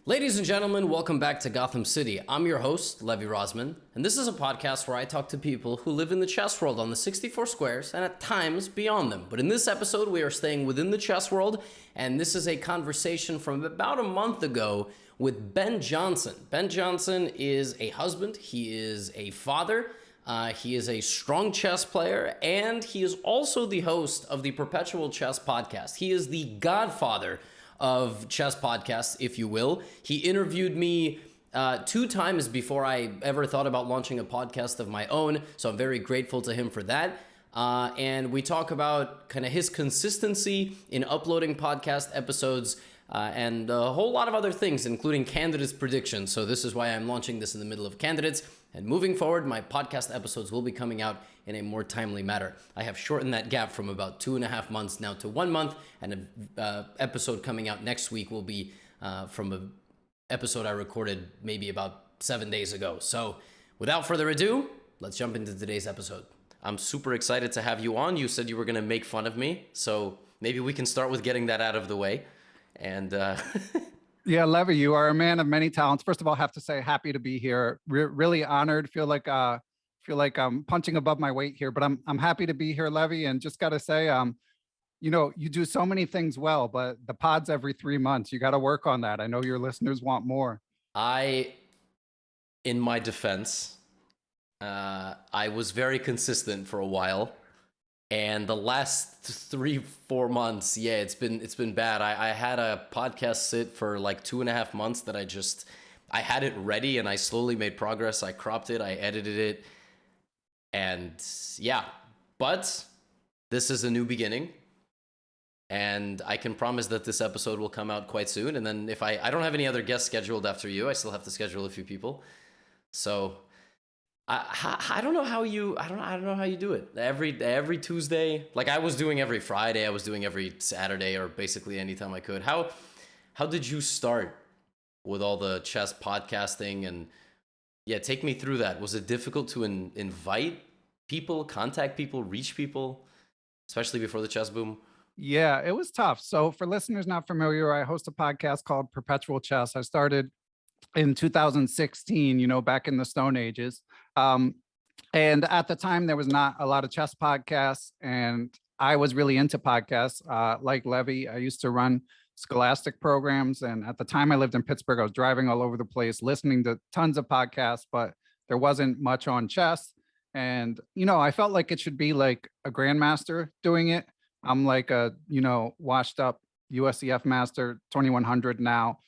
Ladies and gentlemen, welcome back to Gotham City. I'm your host, Levi Rosman, and this is a podcast where I talk to people who live in the chess world on the 64 squares and at times beyond them. But in this episode, we are staying within the chess world, and this is a conversation from about a month ago with Ben Johnson. Ben Johnson is a husband, he is a father, he is a strong chess player, and he is also the host of the Perpetual Chess podcast. He is the godfather of chess podcasts, if you will. He interviewed me 2 times before I ever thought about launching a podcast of my own, so I'm very grateful to him for that. And we talk about kind of his consistency in uploading podcast episodes and a whole lot of other things, including candidates predictions. So this is why I'm launching this in the middle of candidates. And moving forward, my podcast episodes will be coming out in a more timely manner. I have shortened that gap from about 2.5 months now to 1 month, and an episode coming out next week will be from an episode I recorded maybe about 7 days ago. So without further ado, let's jump into today's episode. I'm super excited to have you on. You said you were going to make fun of me, so maybe we can start with getting that out of the way. And Yeah, Levi, you are a man of many talents. First of all, I have to say happy to be here. Really honored. Feel like I'm punching above my weight here, but I'm happy to be here, Levi. And just got to say, you do so many things well, but the pod's every 3 months. You got to work on that. I know your listeners want more. In my defense, I was very consistent for a while. And the last 3-4 months, yeah, it's been bad. I had a podcast sit for like 2.5 months that I had it ready and I slowly made progress. I cropped it, I edited it, and yeah. But this is a new beginning, and I can promise that this episode will come out quite soon. And then if I don't have any other guests scheduled after you, I still have to schedule a few people. So I don't know how you do it. Every Tuesday, like I was doing every Friday, I was doing every Saturday, or basically anytime I could. How did you start with all the chess podcasting? And yeah, take me through that. Was it difficult to invite people, contact people, reach people, especially before the chess boom? Yeah, it was tough. So for listeners not familiar, I host a podcast called Perpetual Chess. I started in 2016, back in the Stone Ages. And at the time, there was not a lot of chess podcasts, and I was really into podcasts. Like Levi, I used to run scholastic programs, and at the time I lived in Pittsburgh. I was driving all over the place, listening to tons of podcasts, but there wasn't much on chess. And, I felt like it should be like a grandmaster doing it. I'm like a, washed up USCF master, 2100 now.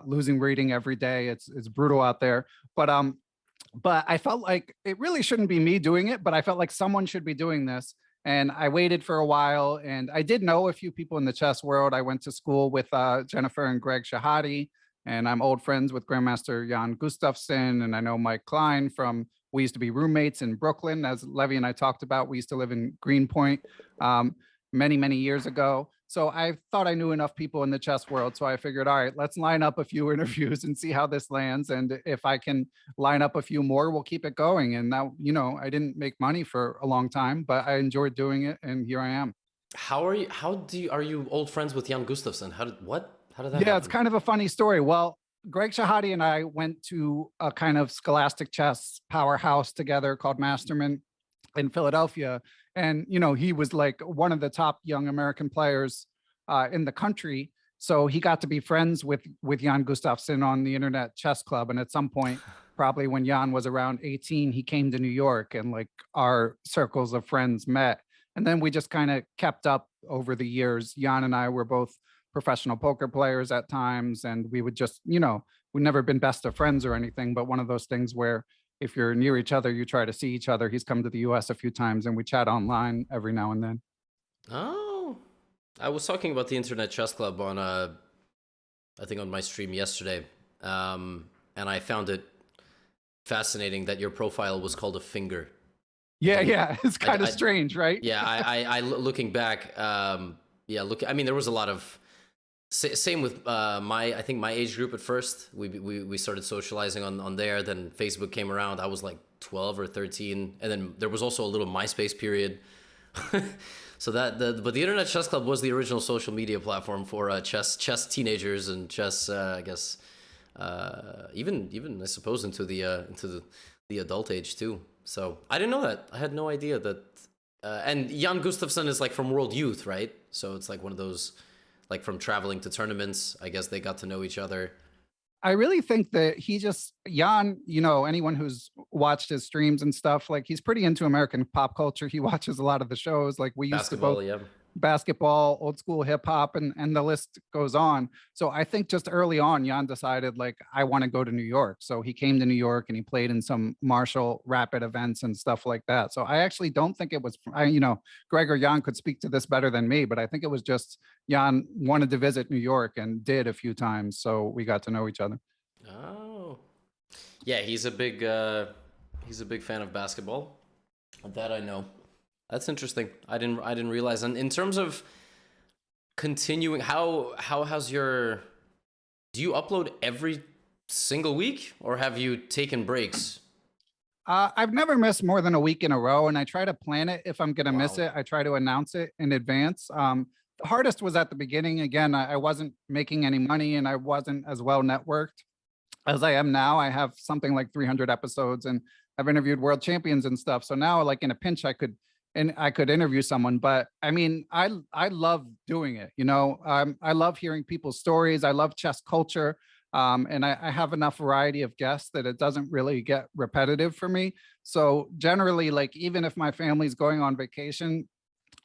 Losing reading every day. It's brutal out there. But I felt like it really shouldn't be me doing it, but I felt like someone should be doing this. And I waited for a while, and I did know a few people in the chess world. I went to school with Jennifer and Greg Shahade, and I'm old friends with Grandmaster Jan Gustafsson, and I know Mike Klein we used to be roommates in Brooklyn, as Levi and I talked about. We used to live in Greenpoint many, many years ago. So I thought I knew enough people in the chess world. So I figured, all right, let's line up a few interviews and see how this lands. And if I can line up a few more, we'll keep it going. And now, I didn't make money for a long time, but I enjoyed doing it. And here I am. Are you old friends with Jan Gustafsson? How did that happen? Yeah, it's kind of a funny story. Well, Greg Shahade and I went to a kind of scholastic chess powerhouse together called Masterman in Philadelphia. And, he was like one of the top young American players in the country. So he got to be friends with Jan Gustafsson on the Internet Chess Club. And at some point, probably when Jan was around 18, he came to New York, and like our circles of friends met. And then we just kind of kept up over the years. Jan and I were both professional poker players at times. And we would just, we've never been best of friends or anything, but one of those things where if you're near each other, you try to see each other. He's come to the US a few times, and we chat online every now and then. Oh, I was talking about the Internet Chess Club on, I think on my stream yesterday. And I found it fascinating that your profile was called a finger. Yeah. It's kind of strange, right? Yeah. I looking back, there was a lot of, same with my age group at first. We started socializing on there. Then Facebook came around. I was like 12 or 13, and then there was also a little MySpace period. So but the Internet Chess Club was the original social media platform for chess teenagers and chess, even I suppose into the adult age too. So I didn't know that. I had no idea that. And Jan Gustafsson is like from World Youth, right? So it's like one of those, like from traveling to tournaments. I guess they got to know each other. I really think that Jan, anyone who's watched his streams and stuff, like he's pretty into American pop culture. He watches a lot of the shows. Like we used to both Basketball, yeah. basketball, old school hip hop, and the list goes on. So I think just early on, Jan decided like I want to go to New York. So he came to New York and he played in some Marshall Rapid events and stuff like that. So I actually don't think it was, Greg or Jan could speak to this better than me, but I think it was just Jan wanted to visit New York and did a few times. So we got to know each other. Oh, yeah. He's a big fan of basketball. That I know. That's interesting. I didn't realize. And in terms of continuing, how's your? Do you upload every single week, or have you taken breaks? I've never missed more than a week in a row, and I try to plan it. If I'm going to miss Wow. it, I try to announce it in advance. The hardest was at the beginning. Again, I wasn't making any money and I wasn't as well networked as I am now. I have something like 300 episodes and I've interviewed world champions and stuff. So now, like in a pinch, I could interview someone. But I mean, I love doing it. I love hearing people's stories. I love chess culture. And I have enough variety of guests that it doesn't really get repetitive for me. So generally, like even if my family's going on vacation,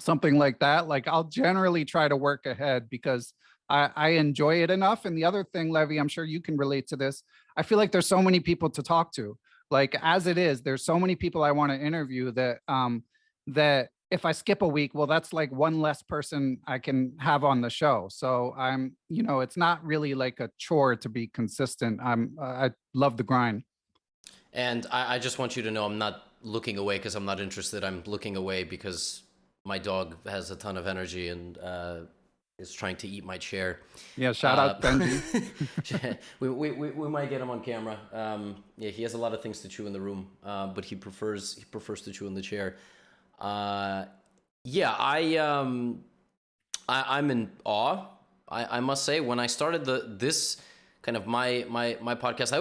something like that, like I'll generally try to work ahead because I enjoy it enough. And the other thing, Levy, I'm sure you can relate to this. I feel like there's so many people to talk to. Like as it is, there's so many people I want to interview that if I skip a week, well, that's like one less person I can have on the show. So it's not really like a chore to be consistent. I love the grind. And I just want you to know I'm not looking away because I'm not interested. I'm looking away because my dog has a ton of energy and is trying to eat my chair. Yeah, shout out Benji. we might get him on camera. Yeah, he has a lot of things to chew in the room, but he prefers to chew in the chair. Yeah, I'm in awe. I must say, when I started this kind of my podcast, I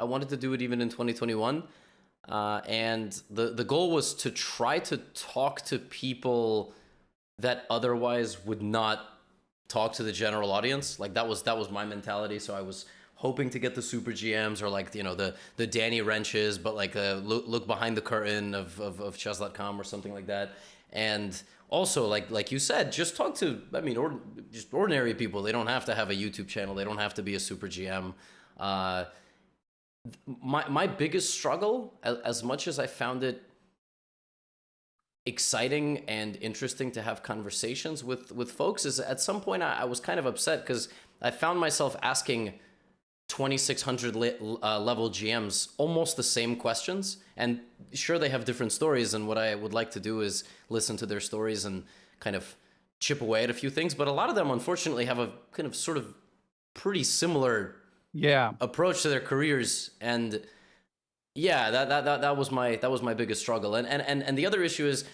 wanted to do it even in 2021. And the goal was to try to talk to people that otherwise would not talk to the general audience. Like that was my mentality. So I was hoping to get the super GMs or like, the Danny Wrenches, but like look behind the curtain of chess.com or something like that. And also like you said, just talk to, just ordinary people. They don't have to have a YouTube channel. They don't have to be a super GM. My biggest struggle, as much as I found it exciting and interesting to have conversations with folks, is at some point I was kind of upset because I found myself asking 2600 level GMs almost the same questions. And sure, they have different stories, and what I would like to do is listen to their stories and kind of chip away at a few things. But a lot of them, unfortunately, have a kind of sort of pretty similar approach to their careers. And yeah, that was my biggest struggle. And the other issue is,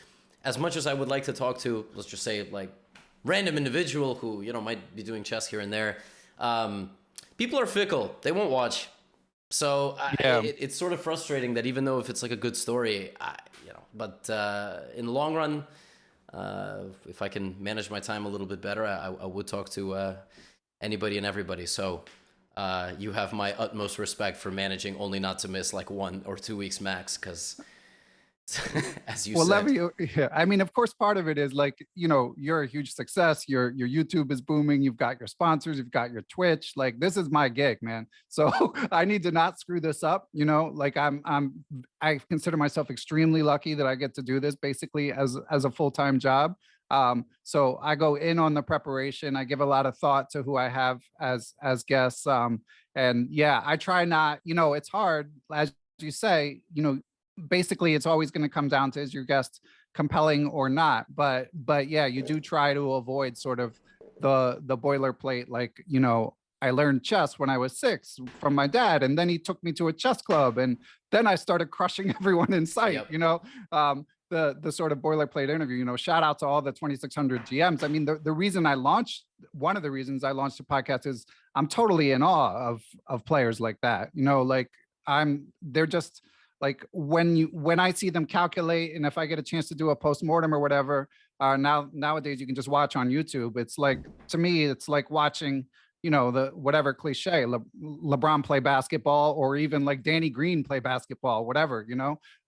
as much as I would like to talk to, let's just say, like random individual who might be doing chess here and there, people are fickle. They won't watch. So it's sort of frustrating that even though if it's like a good story, but in the long run, if I can manage my time a little bit better, I would talk to anybody and everybody. So you have my utmost respect for managing only not to miss like 1 or 2 weeks max, because as you said. Levy, yeah, I mean, of course, part of it is like, you're a huge success. Your YouTube is booming. You've got your sponsors. You've got your Twitch. Like, this is my gig, man. So I need to not screw this up. Like I consider myself extremely lucky that I get to do this basically as a full-time job. So I go in on the preparation. I give a lot of thought to who I have as guests. And yeah, I try not, it's hard, as you say, basically it's always going to come down to, is your guest compelling or not? But yeah, you do try to avoid sort of the boilerplate, like, I learned chess when I was 6 from my dad, and then he took me to a chess club, and then I started crushing everyone in sight. Yep. the sort of boilerplate interview. Shout out to all the 2600 GMs. I mean, the reason I launched one of the reasons I launched a podcast is I'm totally in awe of players like that. Like they're just like when I see them calculate, and if I get a chance to do a postmortem or whatever, nowadays you can just watch on YouTube. It's like, to me, it's like watching, the whatever cliche, LeBron play basketball, or even like Danny Green play basketball, whatever,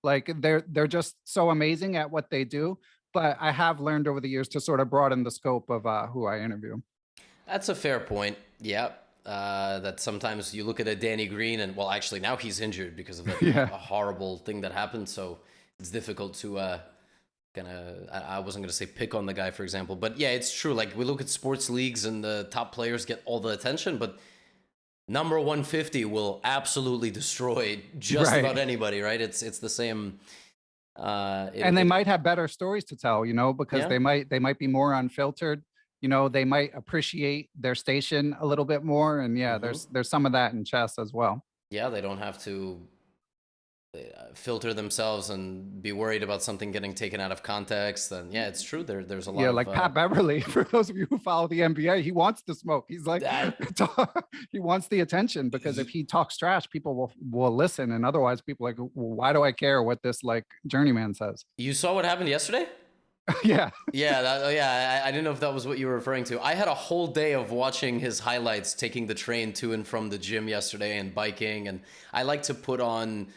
like they're just so amazing at what they do. But I have learned over the years to sort of broaden the scope of who I interview. That's a fair point. Yeah. That sometimes you look at a Danny Green and, well, actually now he's injured because of that Yeah. a horrible thing that happened. So it's difficult to I wasn't going to say pick on the guy, for example, but yeah, it's true. Like, we look at sports leagues and the top players get all the attention, but number 150 will absolutely destroy just Right. about anybody, right? It's the same. And they might have better stories to tell, because Yeah. they might be more unfiltered. They might appreciate their station a little bit more. And yeah, there's some of that in chess as well. Yeah, they don't have to filter themselves and be worried about something getting taken out of context. And yeah, it's true. There's a lot. Yeah, of, like Pat Beverly, for those of you who follow the NBA, he wants the smoke. He's like, he wants the attention, because if he talks trash, people will listen. And otherwise people are like, well, why do I care what this like journeyman says? You saw what happened yesterday? Yeah. Yeah. I didn't know if that was what you were referring to. I had a whole day of watching his highlights, taking the train to and from the gym yesterday and biking. And I like to put on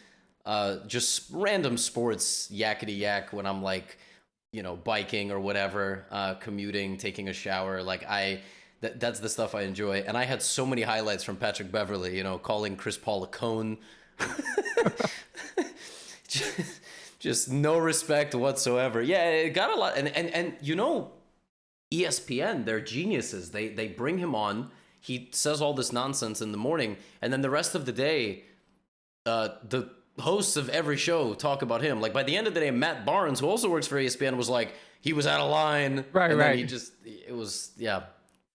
just random sports yakety yak when I'm like, biking or whatever, commuting, taking a shower. Like that's the stuff I enjoy. And I had so many highlights from Patrick Beverly, calling Chris Paul a cone. Just no respect whatsoever. Yeah, it got a lot. And ESPN, they're geniuses. They bring him on. He says all this nonsense in the morning, and then the rest of the day, the hosts of every show talk about him. Like, by the end of the day, Matt Barnes, who also works for ESPN, was like, he was out of line. Right. It was, yeah,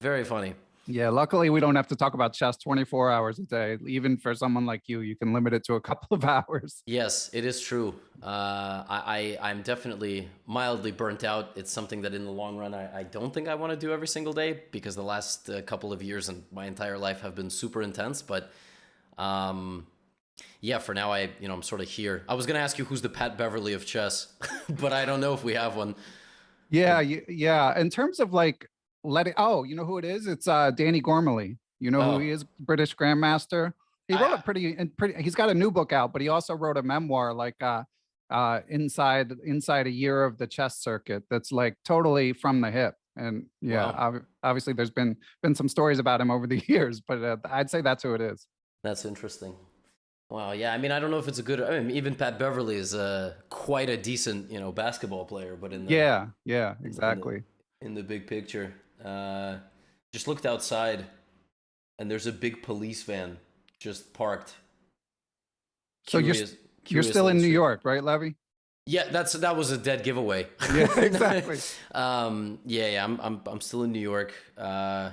very funny. Yeah, luckily we don't have to talk about chess 24 hours a day. Even for someone like you can limit it to a couple of hours. Yes, it is true. I'm definitely mildly burnt out. It's something that in the long run, I don't think I want to do every single day, because the last couple of years and my entire life have been super intense. But yeah, for now, I'm sort of here. I was going to ask you who's the Pat Beverly of chess, but I don't know if we have one. Yeah. In terms of like, you know who it is? It's Danny Gormley. You know who he is? British Grandmaster. He wrote a pretty. He's got a new book out, but he also wrote a memoir, like inside a year of the chess circuit. That's like totally from the hip. And yeah, Wow. Obviously there's been some stories about him over the years, but I'd say that's who it is. That's interesting. Wow. Yeah. I mean, I don't know if it's a good. I mean, even Pat Beverly is quite a decent, basketball player, but in the yeah, exactly. in the big picture. Just looked outside, and there's a big police van just parked. So you're still in New York, right, Levy? Yeah, that was a dead giveaway. Yeah, exactly. Yeah. I'm still in New York. I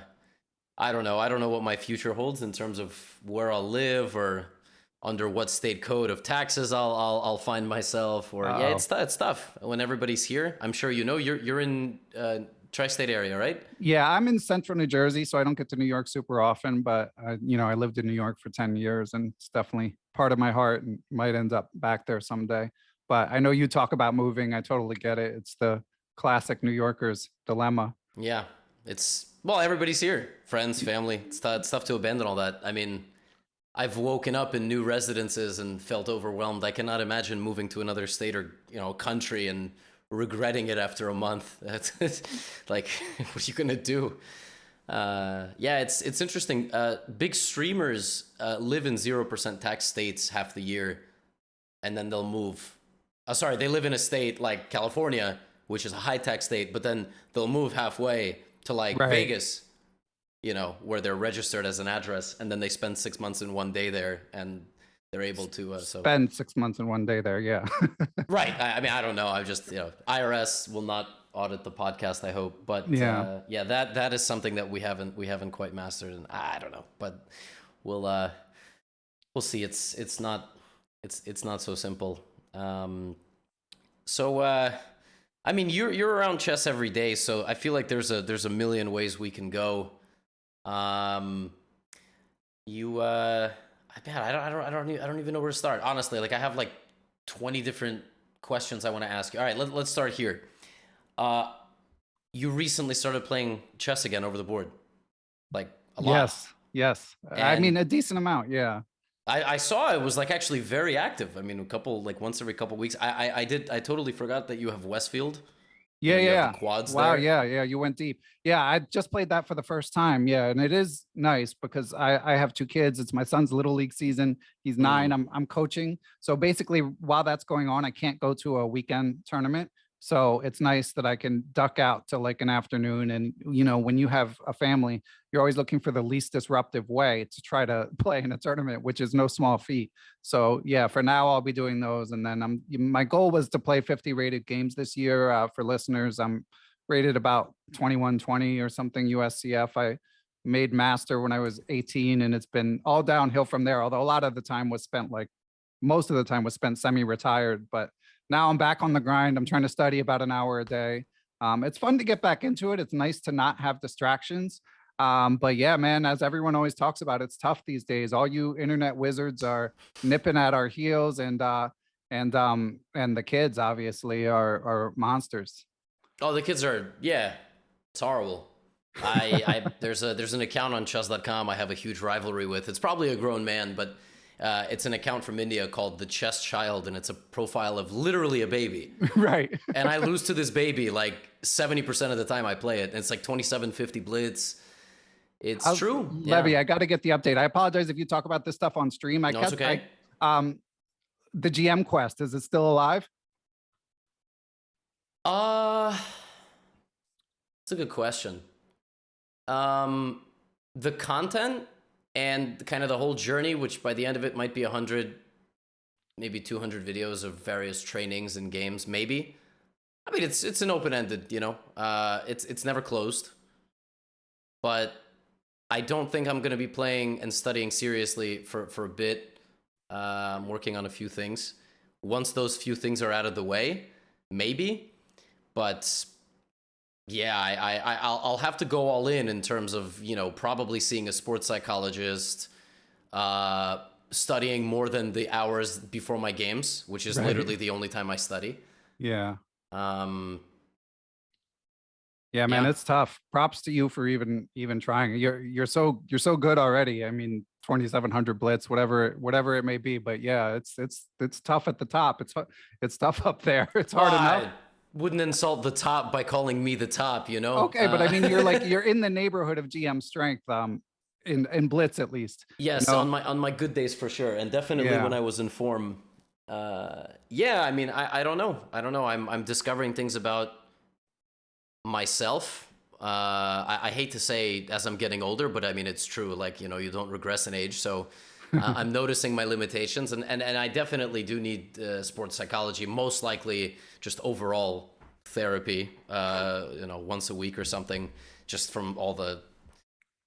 don't know. I don't know what my future holds in terms of where I'll live or under what state code of taxes I'll find myself. Or yeah, it's tough when everybody's here. I'm sure you're in tri-state area, right? Yeah, I'm in central New Jersey, so I don't get to New York super often, but I lived in New York for 10 years, and it's definitely part of my heart, and might end up back there someday. But I know you talk about moving. I totally get it. It's the classic New Yorkers dilemma. Yeah, well, everybody's here, friends, family. It's tough to abandon all that. I mean, I've woken up in new residences and felt overwhelmed. I cannot imagine moving to another state or country and regretting it after a month. That's like, what are you gonna do? Yeah, it's interesting. Big streamers live in 0% tax states half the year, and then they'll move. Sorry, they live in a state like California, which is a high tax state, but then they'll move halfway to like Vegas, where they're registered as an address, and then they spend 6 months in one day there, and they're able to spend 6 months in one day there. Yeah. Right. I mean, I don't know. I just, IRS will not audit the podcast, I hope. But yeah, that is something that we haven't quite mastered, and I don't know. But we'll see. It's not so simple. So, I mean, you're around chess every day, so I feel like there's a million ways we can go. Um, you, man, I don't even know where to start. Honestly, like I have like 20 different questions I want to ask you. All right, let's start here. Uh, you recently started playing chess again over the board, like a lot, Yes, yes. I and mean, a decent amount. Yeah. I saw it was like actually very active. I mean, a couple like once every couple weeks. I totally forgot that you have Westfield. Yeah, You have the yeah. quads Wow, there. yeah, yeah. You went deep. Yeah, I just played that for the first time. Yeah, and it is nice because I have two kids. It's my son's little league season. He's 9. Mm. I'm coaching. So basically, while that's going on, I can't go to a weekend tournament. So it's nice that I can duck out to like an afternoon. And when you have a family, you're always looking for the least disruptive way to try to play in a tournament, which is no small feat. So yeah, for now I'll be doing those, and then my goal was to play 50 rated games this year. For listeners, I'm rated about 2120 or something USCF. I made master when I was 18, and it's been all downhill from there. Although a lot of the time was spent like most of the time was spent semi-retired, but now I'm back on the grind. I'm trying to study about an hour a day. It's fun to get back into it. It's nice to not have distractions. But yeah, man, as everyone always talks about, it's tough these days. All you internet wizards are nipping at our heels, and the kids obviously are monsters. Oh, the kids are, yeah, it's horrible. I there's an account on chess.com I have a huge rivalry with. It's probably a grown man, but it's an account from India called the Chess Child, and it's a profile of literally a baby. Right. And I lose to this baby like 70% of the time I play it. And it's like 2750 blitz. It's true. Levy, Yeah. I got to get the update. I apologize if you talk about this stuff on stream. No, it's okay. The GM quest, is it still alive? Uh, it's a good question. The content and kind of the whole journey, which by the end of it might be 100, maybe 200 videos of various trainings and games, maybe. I mean, it's an open-ended, it's never closed. But I don't think I'm going to be playing and studying seriously for a bit. I'm working on a few things. Once those few things are out of the way, maybe. But yeah, I'll have to go all in terms of, probably seeing a sports psychologist, studying more than the hours before my games, which is Right. literally the only time I study. Yeah. Um, Yeah, man, yeah. it's tough. Props to you for even trying. You're so good already. I mean, 2700 blitz, whatever it may be. But yeah, it's tough at the top. It's tough up there. It's Well, hard enough. I wouldn't insult the top by calling me the top, Okay, but I mean, you're in the neighborhood of GM strength. In blitz at least. Yes, on my good days for sure, and definitely when Yeah. I was in form. Yeah, I mean, I don't know. I'm discovering things about myself. I hate to say as I'm getting older, but I mean it's true. Like you don't regress in age, so I'm noticing my limitations, and I definitely do need sports psychology. Most likely, just overall therapy. Once a week or something, just from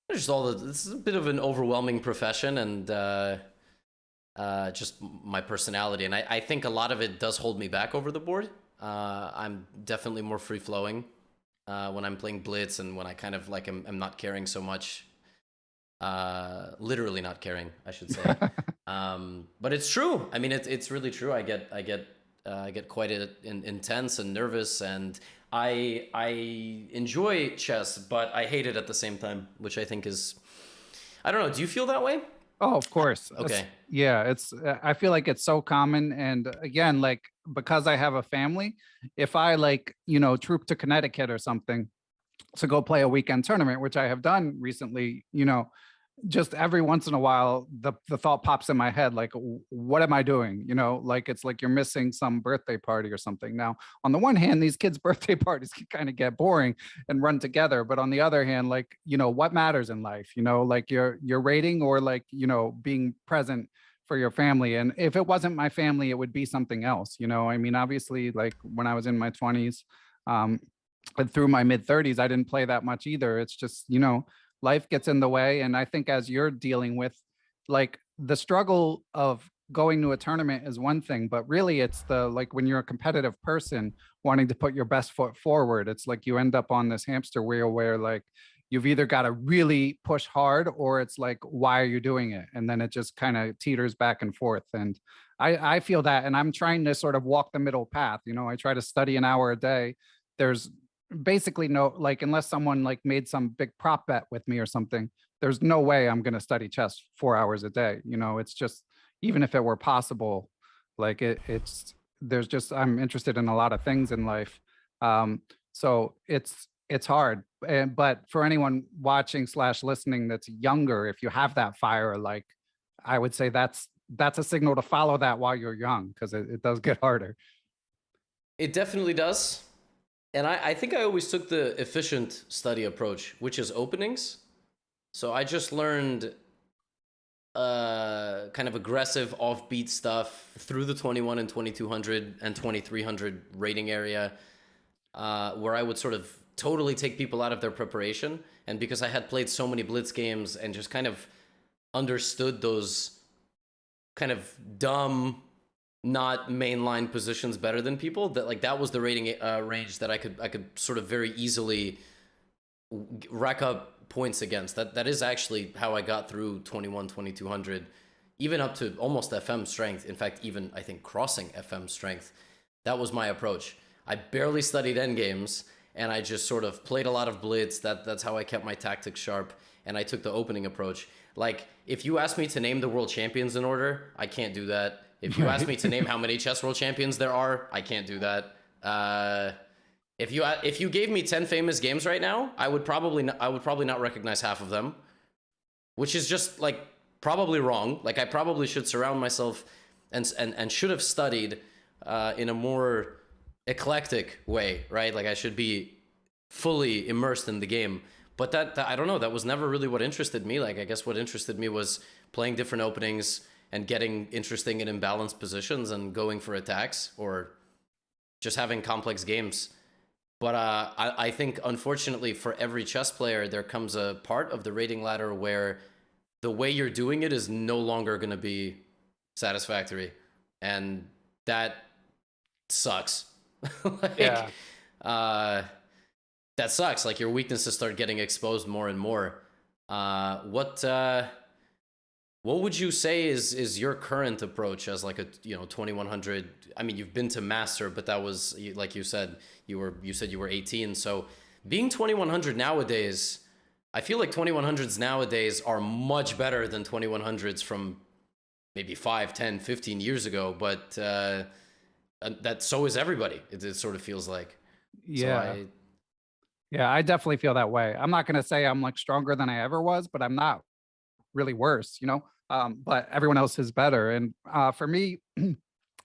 This is a bit of an overwhelming profession, and just my personality, and I think a lot of it does hold me back over the board. I'm definitely more free flowing when I'm playing blitz, and when I kind of like am not caring so much. Literally not caring, I should say. But it's true. I mean, it's really true. I get quite intense and nervous, and I enjoy chess, but I hate it at the same time, which I think is, I don't know. Do you feel that way? Oh, of course. Okay. Yeah, I feel like it's so common. And again, like because I have a family, if I troop to Connecticut or something to go play a weekend tournament, which I have done recently, just every once in a while, the thought pops in my head, like, what am I doing? Like it's like you're missing some birthday party or something. Now, on the one hand, these kids' birthday parties can kind of get boring and run together. But on the other hand, like, what matters in life, like your rating or like, being present for your family. And if it wasn't my family, it would be something else. I mean, obviously, like when I was in my 20s, and through my mid 30s, I didn't play that much either. It's just, life gets in the way. And I think as you're dealing with like the struggle of going to a tournament is one thing, but really it's the like when you're a competitive person wanting to put your best foot forward, it's like you end up on this hamster wheel where like you've either got to really push hard or it's like, why are you doing it? And then it just kind of teeters back and forth. And I feel that, and I'm trying to sort of walk the middle path. You know, I try to study an hour a day. There's basically no, like, unless someone like made some big prop bet with me or something, there's no way I'm going to study chess 4 hours a day. You know, it's just, even if it were possible, like it's there's just, I'm interested in a lot of things in life. So it's hard. And but for anyone watching slash listening that's younger, if you have that fire, like I would say that's a signal to follow that while you're young, because it does get harder. It definitely does. And I think I always took the efficient study approach, which is openings. So I just learned kind of aggressive offbeat stuff through the 21 and 2200 and 2300 rating area, where I would sort of totally take people out of their preparation. And because I had played so many blitz games and just kind of understood those kind of dumb, not mainline positions better than people, that like that was the rating range that I could sort of very easily rack up points against. That is actually how I got through 21, 2200, even up to almost FM strength. In fact, even I think crossing FM strength. That was my approach. I barely studied endgames, and I just sort of played a lot of blitz. That's how I kept my tactics sharp, and I took the opening approach. Like, if you ask me to name the world champions in order, I can't do that. If you ask me to name how many chess world champions there are, I can't do that. If you gave me 10 famous games right now, I would probably not recognize half of them, which is just like probably wrong. Like I probably should surround myself and should have studied in a more eclectic way, right? Like I should be fully immersed in the game. But that I don't know, that was never really what interested me. Like I guess what interested me was playing different openings and getting interesting and imbalanced positions and going for attacks or just having complex games. But I think, unfortunately, for every chess player, there comes a part of the rating ladder where the way you're doing it is no longer going to be satisfactory. And that sucks. like, Yeah. that sucks. Like, your weaknesses start getting exposed more and more. What would you say is your current approach as like a 2100? I mean, you've been to master, but that was like you said you were 18. So being 2100 nowadays, I feel like 2100s nowadays are much better than 2100s from maybe 5, 10, 15 years ago. But that so is everybody. It sort of feels like. So Yeah. Yeah, I definitely feel that way. I'm not going to say I'm like stronger than I ever was, but I'm not really worse, you know. But everyone else is better. And for me,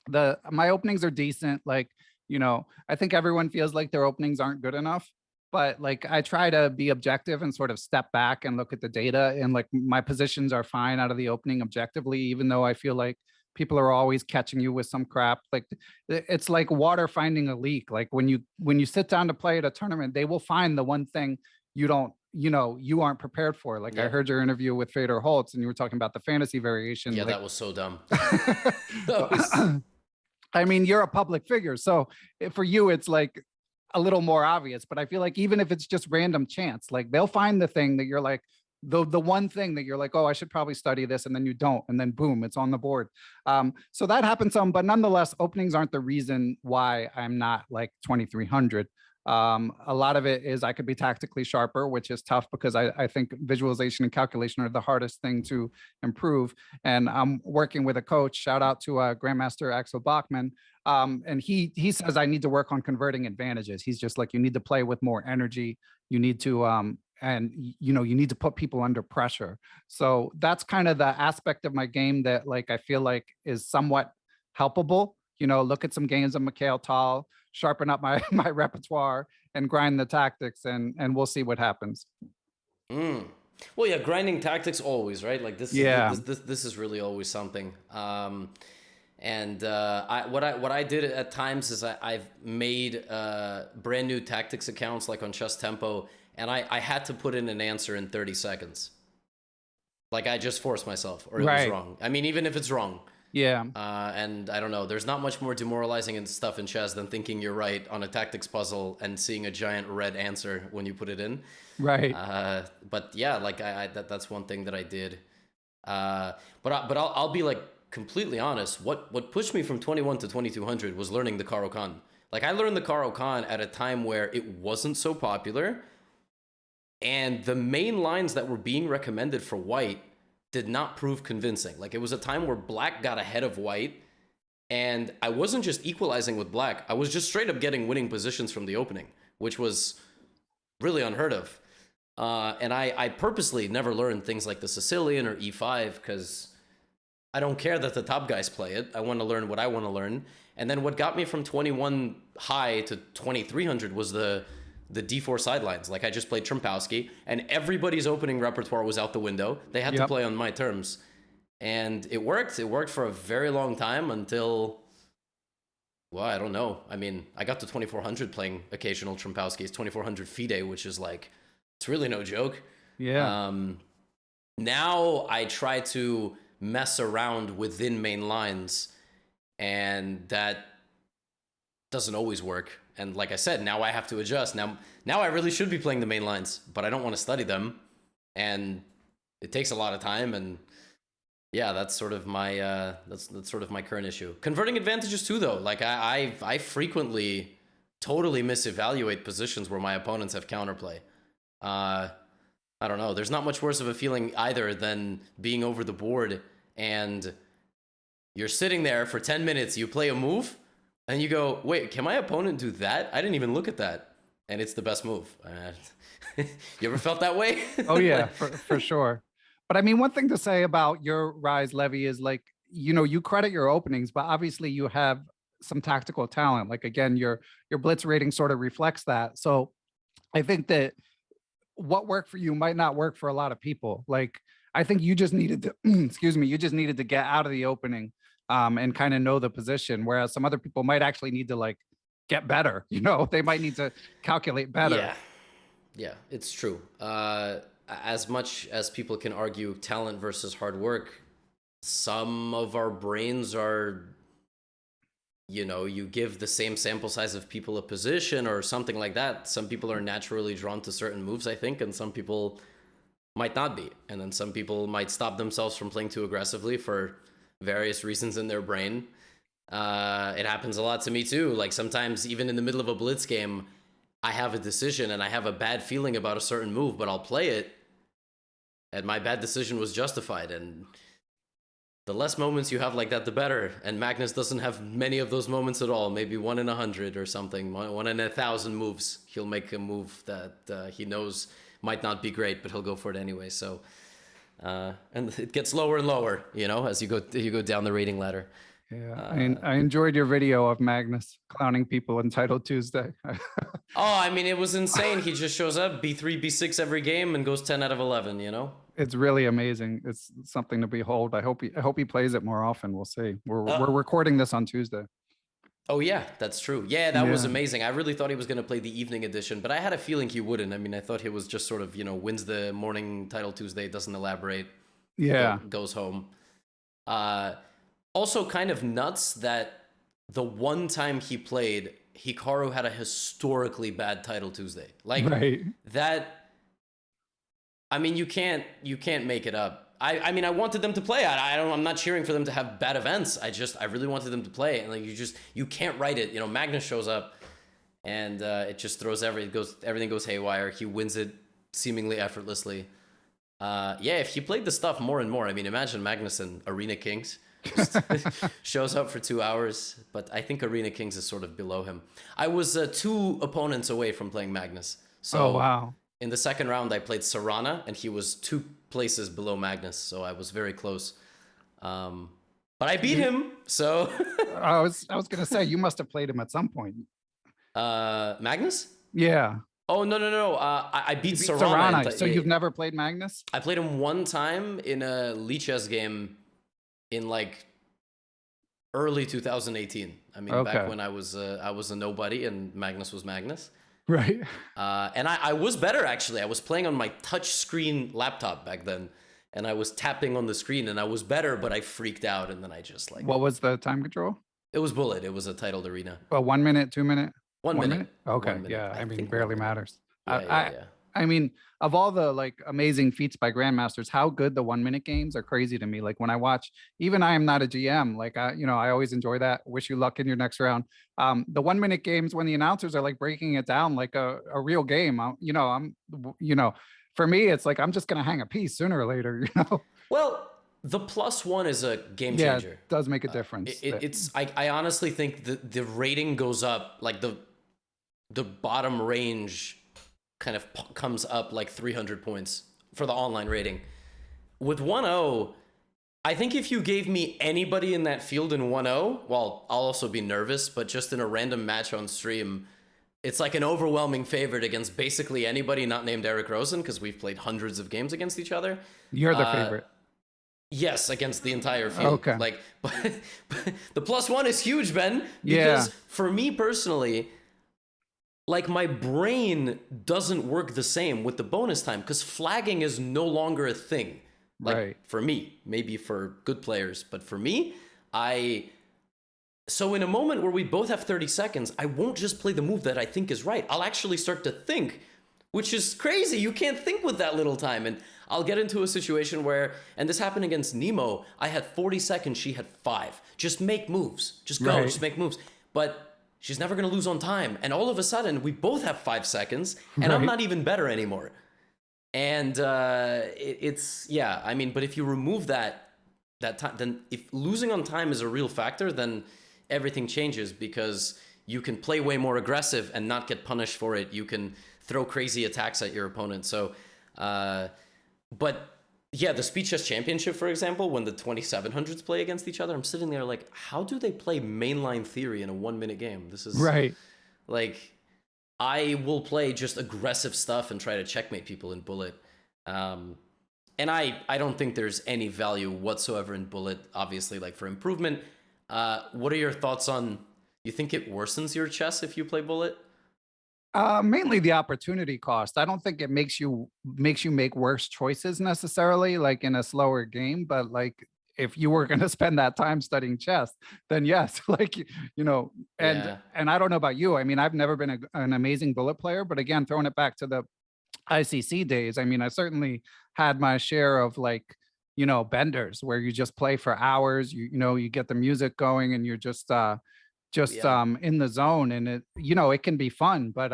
the my openings are decent. Like, you know, I think everyone feels like their openings aren't good enough. But like I try to be objective and sort of step back and look at the data. And like my positions are fine out of the opening objectively, even though I feel like people are always catching you with some crap. Like it's like water finding a leak. Like when you sit down to play at a tournament, they will find the one thing you don't, you know, you aren't prepared for. Like I yeah, heard your interview with Fader Holtz and you were talking about the fantasy variation. yeah, Like that was so dumb. That was I mean, you're a public figure. So for you, it's like a little more obvious, but I feel like even if it's just random chance, like they'll find the thing that you're like, the one thing that you're like, oh, I should probably study this, and then you don't, and then boom, it's on the board. So that happens some, but nonetheless, openings aren't the reason why I'm not like 2300. A lot of it is I could be tactically sharper, which is tough because I think visualization and calculation are the hardest thing to improve. And I'm working with a coach. Shout out to Grandmaster Axel Bachman. And he says I need to work on converting advantages. He's just like, you need to play with more energy. You need to and you know, you need to put people under pressure. So that's kind of the aspect of my game that like I feel like is somewhat helpable. You know, look at some games of Mikhail Tal, sharpen up my my repertoire, and grind the tactics, and we'll see what happens. Mm. Well, yeah, grinding tactics always, right? Like Yeah. this is really always something. And what I did at times is I've made brand new tactics accounts like on Chess Tempo, and I had to put in an answer in 30 seconds. Like I just forced myself, or it was Right. wrong. I mean, even if it's wrong. Yeah. And I don't know, there's not much more demoralizing and stuff in chess than thinking you're right on a tactics puzzle and seeing a giant red answer when you put it in. Right. But yeah, like that's one thing that I did. But I'll be like completely honest. What pushed me from 21 to 2200 was learning the Caro Kann. Like I learned the Caro Kann at a time where it wasn't so popular, and the main lines that were being recommended for white did not prove convincing. Like it was a time where black got ahead of white, and I wasn't just equalizing with black. I was just straight up getting winning positions from the opening, which was really unheard of. And I purposely never learned things like the Sicilian or E5 because I don't care that the top guys play it. I want to learn what I want to learn. And then what got me from 21 high to 2300 was the D4 sidelines. Like I just played Trumpowski, and everybody's opening repertoire was out the window. They had to play on my terms. And it worked. It worked for a very long time until, well, I don't know. I mean, I got to 2400 playing occasional Trumpowski's, 2400 FIDE, which is like, it's really no joke. Yeah. Now I try to mess around within main lines, and that doesn't always work. And like I said, now I have to adjust. Now I really should be playing the main lines, but I don't want to study them, and it takes a lot of time. And yeah, that's sort of my that's sort of my current issue. Converting advantages too, though. Like I frequently totally misevaluate positions where my opponents have counterplay. I don't know. There's not much worse of a feeling either than being over the board and you're sitting there for 10 minutes, you play a move, and you go, wait, can my opponent do that? I didn't even look at that. And it's the best move. You ever felt that way? Oh yeah, for sure. But I mean, one thing to say about your rise, Levy, is like, you credit your openings, but obviously you have some tactical talent. Like again, your blitz rating sort of reflects that. So I think that what worked for you might not work for a lot of people. Like, I think you just needed to, excuse me, you just needed to get out of the opening and kind of know the position. Whereas some other people might actually need to like get better, they might need to calculate better. Yeah, it's true. As much as people can argue talent versus hard work, some of our brains are, you give the same sample size of people a position or something like that. Some people are naturally drawn to certain moves, I think, and some people might not be. And then some people might stop themselves from playing too aggressively for various reasons in their brain. It happens a lot to me too. Like sometimes even in the middle of a blitz game, I have a decision and I have a bad feeling about a certain move, but I'll play it, and my bad decision was justified. And the less moments you have like that, the better. And Magnus doesn't have many of those moments at all. Maybe 1 in 100 or something. 1 in 1,000 moves. He'll make a move that he knows might not be great, but he'll go for it anyway. So, and it gets lower and lower, as you go down the rating ladder. Yeah, I enjoyed your video of Magnus clowning people Untitled Tuesday. Oh, I mean, it was insane. He just shows up, B3, B6 every game, and goes 10 out of 11. It's really amazing. It's something to behold. I hope he plays it more often. We'll see. We're recording this on Tuesday. Oh yeah, that's true. Yeah, that was amazing. I really thought he was going to play the evening edition, but I had a feeling he wouldn't. I mean, I thought he was just sort of, wins the morning title Tuesday, doesn't elaborate. Yeah. Goes home. Also kind of nuts that the one time he played, Hikaru had a historically bad title Tuesday. Like that. I mean, you can't make it up. I mean, I wanted them to play. I'm not cheering for them to have bad events. I really wanted them to play. And like, you can't write it. Magnus shows up and it just throws everything goes haywire. He wins it seemingly effortlessly. If he played the stuff more and more, I mean, imagine Magnus in Arena Kings. Just shows up for 2 hours, but I think Arena Kings is sort of below him. I was 2 opponents away from playing Magnus. So wow. In the second round, I played Sarana, and he was 2 places below Magnus, so I was very close. But I beat him, so... I was gonna say, you must have played him at some point. Magnus? Yeah. Oh, no. I beat Sarana. So you've never played Magnus? I played him one time in a Lichess game in like early 2018. I mean, back when I was a nobody and Magnus was Magnus. Right. And I was better, actually. I was playing on my touch screen laptop back then. and I was tapping on the screen, and I was better, but I freaked out, and then I just like What was the time control? it was bullet. It was a titled arena. 1 minute, 2 minute, 1 1 minute. minute? Okay, 1 minute. yeah. I I mean, think 1 barely minute. matters. Yeah, yeah, yeah. I mean, of all the like amazing feats by grandmasters, how good the 1 minute games are crazy to me. Like when I watch, even I am not a GM. Like I always enjoy that. Wish you luck in your next round. The 1 minute games when the announcers are like breaking it down like a real game. For me, it's like I'm just gonna hang a piece sooner or later. Well, the +1 is a game Yeah, changer. it does make a difference. I honestly think the rating goes up, like the bottom range kind of comes up like 300 points for the online rating. With 1-0, I think if you gave me anybody in that field in 1-0, well, I'll also be nervous, but just in a random match on stream, it's like an overwhelming favorite against basically anybody not named Eric Rosen, because we've played hundreds of games against each other. You're the favorite. Yes, against the entire field. Okay. Like, but the +1 is huge, Ben. Because for me personally, like my brain doesn't work the same with the bonus time because flagging is no longer a thing. Like Right. for me, maybe for good players, but for me, so in a moment where we both have 30 seconds, I won't just play the move that I think is right. I'll actually start to think, which is crazy. You can't think with that little time. And I'll get into a situation where, and this happened against Nemo, I had 40 seconds, she had 5. Just make moves. Just go, Right. just make moves. But she's never going to lose on time. And all of a sudden, we both have 5 seconds, and I'm Right. not even better anymore. And but if you remove that time, then if losing on time is a real factor, then everything changes because you can play way more aggressive and not get punished for it. You can throw crazy attacks at your opponent. So, but yeah, the Speed Chess Championship, for example, when the 2700s play against each other, I'm sitting there like, how do they play mainline theory in a 1 minute game? This is Right. like, I will play just aggressive stuff and try to checkmate people in Bullet. And I don't think there's any value whatsoever in Bullet, obviously, like for improvement. What are your thoughts on, you think it worsens your chess if you play Bullet? Mainly the opportunity cost. I don't think it makes you make worse choices necessarily, like in a slower game. But like if you were going to spend that time studying chess, then yes, like Yeah. and I don't know about you. I mean, I've never been an amazing bullet player, but again, throwing it back to the ICC days, I mean, I certainly had my share of like benders where you just play for hours. You get the music going and you're just Yeah. in the zone, and it can be fun, but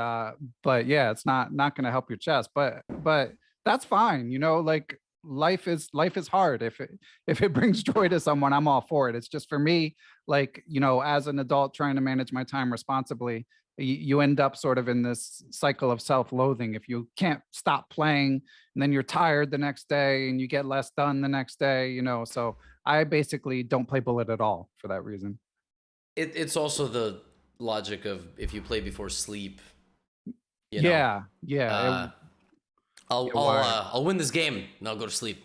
yeah, it's not going to help your chest, but that's fine. Like life is hard. If it brings joy to someone, I'm all for it. It's just for me, like as an adult trying to manage my time responsibly, you end up sort of in this cycle of self-loathing if you can't stop playing, and then you're tired the next day and you get less done the next day. So I basically don't play bullet at all for that reason. It's also the logic of if you play before sleep, Yeah, uh, I'll win this game and I'll go to sleep.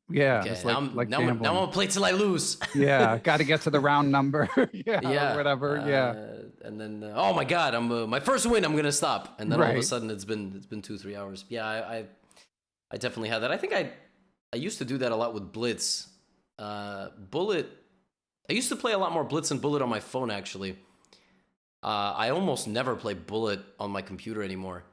yeah, Okay, it's now like now I'm gambling. gonna play till I lose. Yeah, got to get to the round number. Yeah, Yeah. or whatever. Yeah, And then oh my god, I'm my first win. I'm gonna stop, and then all of a right. sudden it's been 2-3 hours. Yeah, I definitely had that. I think I used to do that a lot with Blitz. Bullet. I used to play a lot more Blitz and Bullet on my phone actually. I almost never play Bullet on my computer anymore,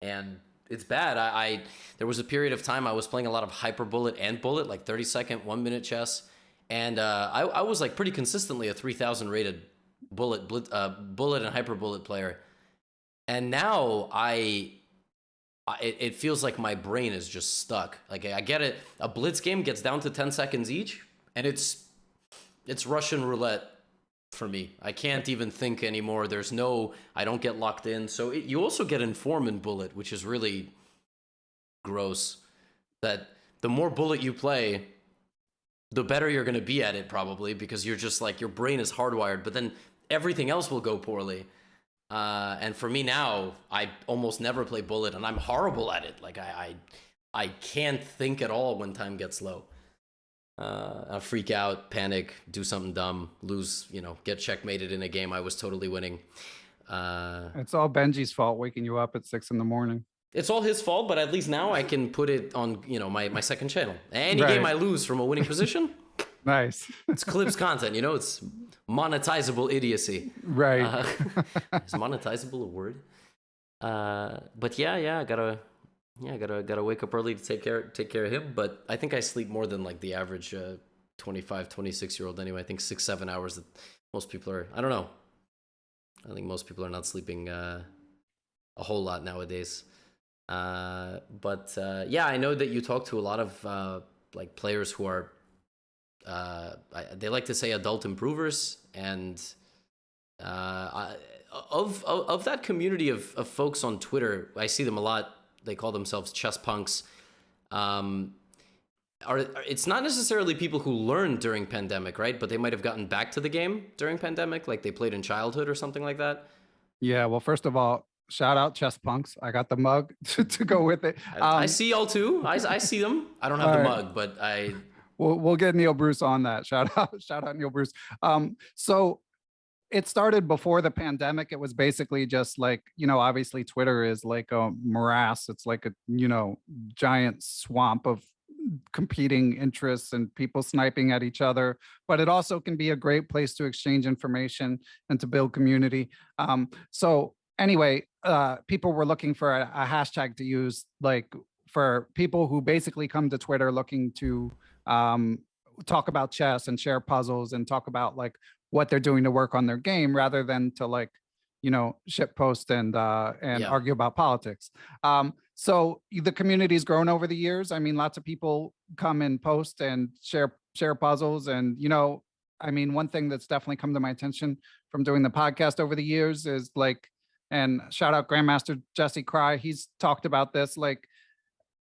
and it's bad. I there was a period of time I was playing a lot of Hyper Bullet and Bullet, like 30-second, 1 minute chess, and I was like pretty consistently a 3000 rated Bullet and Hyper Bullet player, and now it feels like my brain is just stuck. Like I get it, a Blitz game gets down to 10 seconds each, and it's Russian roulette for me. I can't even think anymore. I don't get locked in. So you also get inform in Bullet, which is really gross. That the more Bullet you play, the better you're going to be at it probably, because you're just like, your brain is hardwired, but then everything else will go poorly. And for me now, I almost never play Bullet, and I'm horrible at it. Like I can't think at all when time gets low. I'll freak out, panic, do something dumb, lose, get checkmated in a game I was totally winning. It's all Benji's fault waking you up at 6 in the morning. It's all his fault, but at least now I can put it on, my second channel. Any Right. game I lose from a winning position, Nice. it's clips content, it's monetizable idiocy. Right. Is monetizable a word? But yeah, I gotta wake up early to take care of him. But I think I sleep more than like the average 25, 26-year-old anyway. I think 6-7 hours that most people are. I don't know. I think most people are not sleeping a whole lot nowadays. But yeah, I know that you talk to a lot of like players who are they like to say adult improvers, and of that community of folks on Twitter, I see them a lot. They call themselves chess punks. It's not necessarily people who learned during pandemic, right? But they might have gotten back to the game during pandemic, like they played in childhood or something like that. Yeah. Well, first of all, shout out Chess Punks. I got the mug to go with it. I see y'all too. I see them. I don't have the mug, but We'll get Neil Bruce on that. Shout out Neil Bruce. So it started before the pandemic. It was basically just like, obviously Twitter is like a morass. It's like a, giant swamp of competing interests and people sniping at each other, but it also can be a great place to exchange information and to build community. So anyway, people were looking for a hashtag to use, like for people who basically come to Twitter looking to talk about chess and share puzzles and talk about like what they're doing to work on their game, rather than to like, shit post and Yeah. argue about politics. So the community's grown over the years. I mean, lots of people come and post and share puzzles. And, one thing that's definitely come to my attention from doing the podcast over the years is like, and shout out Grandmaster Jesse Cry, he's talked about this, like,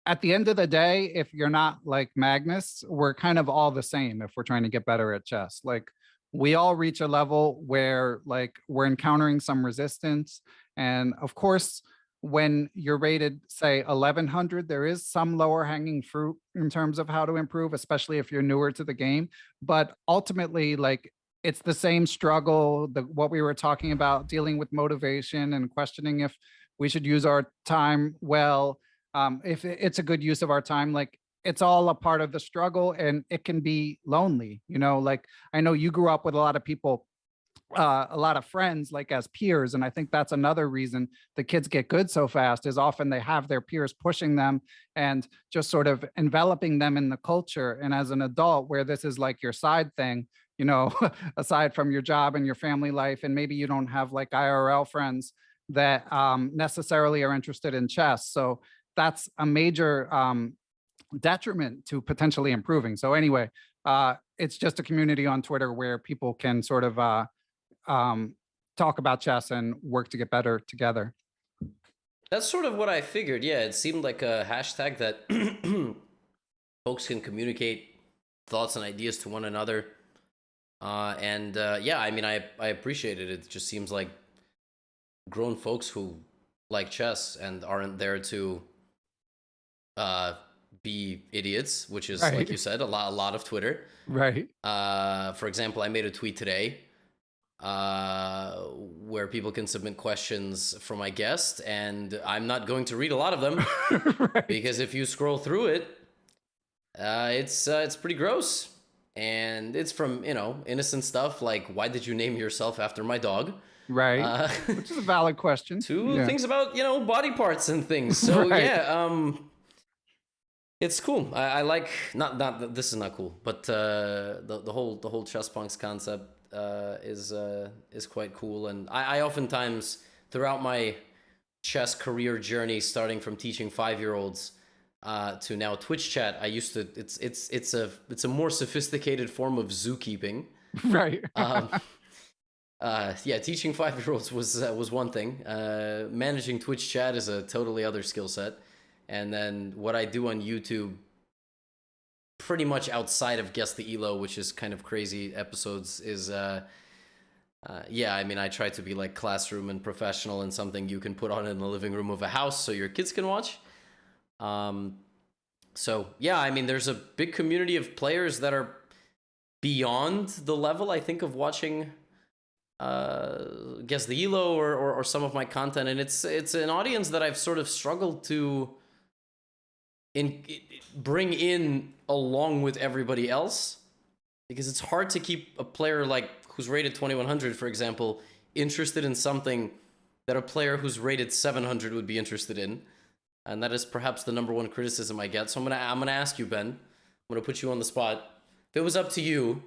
at the end of the day, if you're not like Magnus, we're kind of all the same if we're trying to get better at chess. Like, we all reach a level where like we're encountering some resistance. And of course, when you're rated, say, 1100, there is some lower hanging fruit in terms of how to improve, especially if you're newer to the game. But ultimately, like, it's the same struggle, what we were talking about, dealing with motivation and questioning if we should use our time well, if it's a good use of our time. Like, it's all a part of the struggle, and it can be lonely. Like, I know you grew up with a lot of people, a lot of friends, like as peers. And I think that's another reason the kids get good so fast, is often they have their peers pushing them and just sort of enveloping them in the culture. And as an adult, where this is like your side thing, aside from your job and your family life, and maybe you don't have like IRL friends that necessarily are interested in chess. So that's a major detriment to potentially improving. So anyway, it's just a community on Twitter where people can sort of talk about chess and work to get better together. That's sort of what I figured. Yeah, it seemed like a hashtag that folks can communicate thoughts and ideas to one another. Yeah, I mean, I appreciate it. It just seems like grown folks who like chess and aren't there to be idiots, which is, Right. like you said, a lot of Twitter. Right. For example, I made a tweet today where people can submit questions for my guest, and I'm not going to read a lot of them Right. because if you scroll through it, it's pretty gross, and it's from innocent stuff like, why did you name yourself after my dog? Right. Which is a valid question. To Yeah. things about body parts and things. So Right. yeah, it's cool. I like not this is not cool, but the whole chess punks concept is quite cool. And I oftentimes, throughout my chess career journey, starting from teaching 5-year-olds to now Twitch chat, I used to it's a more sophisticated form of zookeeping. Right. Yeah, teaching 5-year-olds was one thing. Managing Twitch chat is a totally other skill set. And then what I do on YouTube, pretty much outside of Guess the Elo, which is kind of crazy episodes, is yeah, I mean, I try to be like classroom and professional, and something you can put on in the living room of a house so your kids can watch. So yeah, I mean, there's a big community of players that are beyond the level, I think, of watching guess the elo or some of my content, and it's an audience that I've sort of struggled to bring in along with everybody else, because it's hard to keep a player like who's rated 2100, for example, interested in something that a player who's rated 700 would be interested in. And that is perhaps the number one criticism I get. So I'm gonna ask you, Ben. I'm gonna put you on the spot. If it was up to you,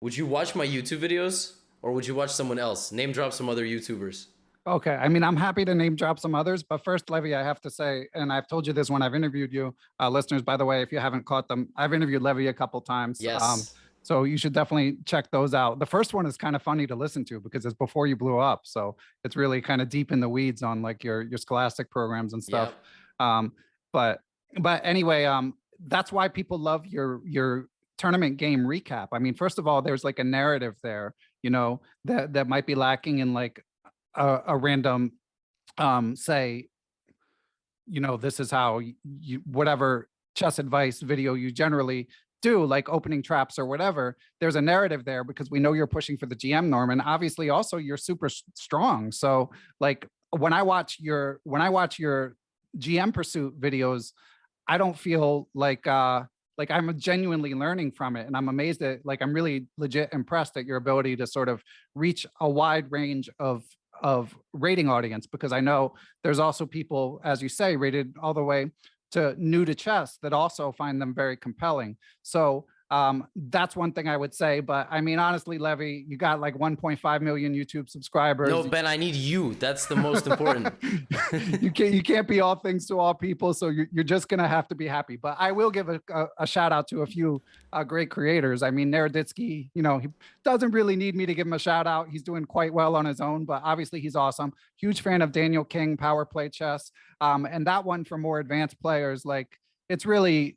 would you watch my YouTube videos or would you watch someone else? Name drop some other YouTubers. Okay. I mean, I'm happy to name drop some others, but first, Levy, I have to say, and I've told you this when I've interviewed you, listeners, by the way, if you haven't caught them, I've interviewed Levy a couple times. Yes. So you should definitely check those out. The first one is kind of funny to listen to because it's before you blew up. So it's really kind of deep in the weeds on like your scholastic programs and stuff. Yep. But anyway, that's why people love your tournament game recap. I mean, first of all, there's like a narrative there, you know, that might be lacking in like a random say, you know, this is how you whatever chess advice video you generally do, like opening traps or whatever. There's a narrative there because we know you're pushing for the GM norm, and obviously also you're super strong. So like when I watch your GM pursuit videos, I don't feel like I'm genuinely learning from it, and I'm amazed at, like, I'm really legit impressed at your ability to sort of reach a wide range of rating audience, because I know there's also people, as you say, rated all the way to new to chess that also find them very compelling. So that's one thing I would say. But I mean, honestly, Levy, you got like 1.5 million YouTube subscribers. No, Ben, I need you. That's the most important. You can't be all things to all people, so you're just gonna have to be happy. But I will give a shout out to a few great creators. I mean, Naroditsky, you know, he doesn't really need me to give him a shout out. He's doing quite well on his own, but obviously he's awesome. Huge fan of Daniel King, Power Play Chess, and that one for more advanced players. Like, it's really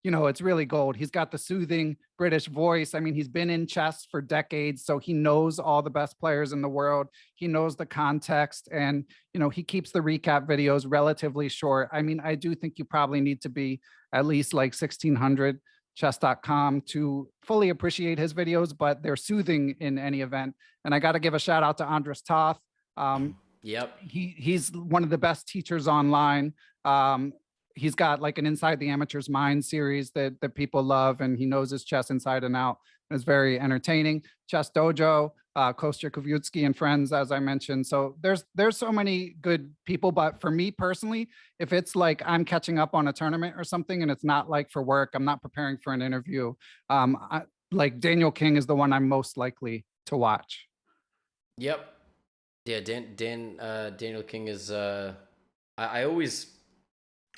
you know, it's really gold. He's got the soothing British voice. I mean, he's been in chess for decades, so he knows all the best players in the world. He knows the context, and, you know, he keeps the recap videos relatively short. I mean, I do think you probably need to be at least like 1600 chess.com to fully appreciate his videos, but they're soothing in any event. And I got to give a shout out to Andres Toth. Yep. He's one of the best teachers online. He's got like an Inside the Amateur's Mind series that people love, and he knows his chess inside and out. It's very entertaining. Chess Dojo, Kostya Kovutsky and friends, as I mentioned. So there's so many good people. But for me personally, if it's like I'm catching up on a tournament or something and it's not like for work, I'm not preparing for an interview, like Daniel King is the one I'm most likely to watch. Yep. Yeah, Daniel King is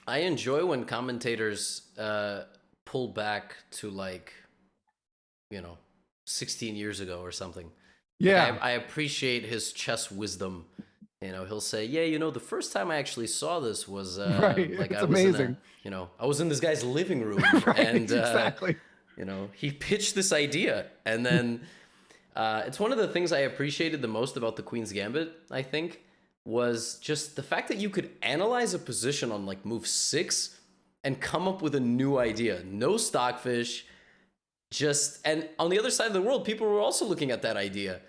I enjoy when commentators pull back to, like, you know, 16 years ago or something. Yeah. Like, I appreciate his chess wisdom. You know, he'll say, yeah, you know, the first time I actually saw this was right. like It's I was amazing. I was in this guy's living room Right, and exactly. you know, he pitched this idea, and then it's one of the things I appreciated the most about the Queen's Gambit, I think, was just the fact that you could analyze a position on like move 6 and come up with a new idea. No stockfish, and on the other side of the world, people were also looking at that idea.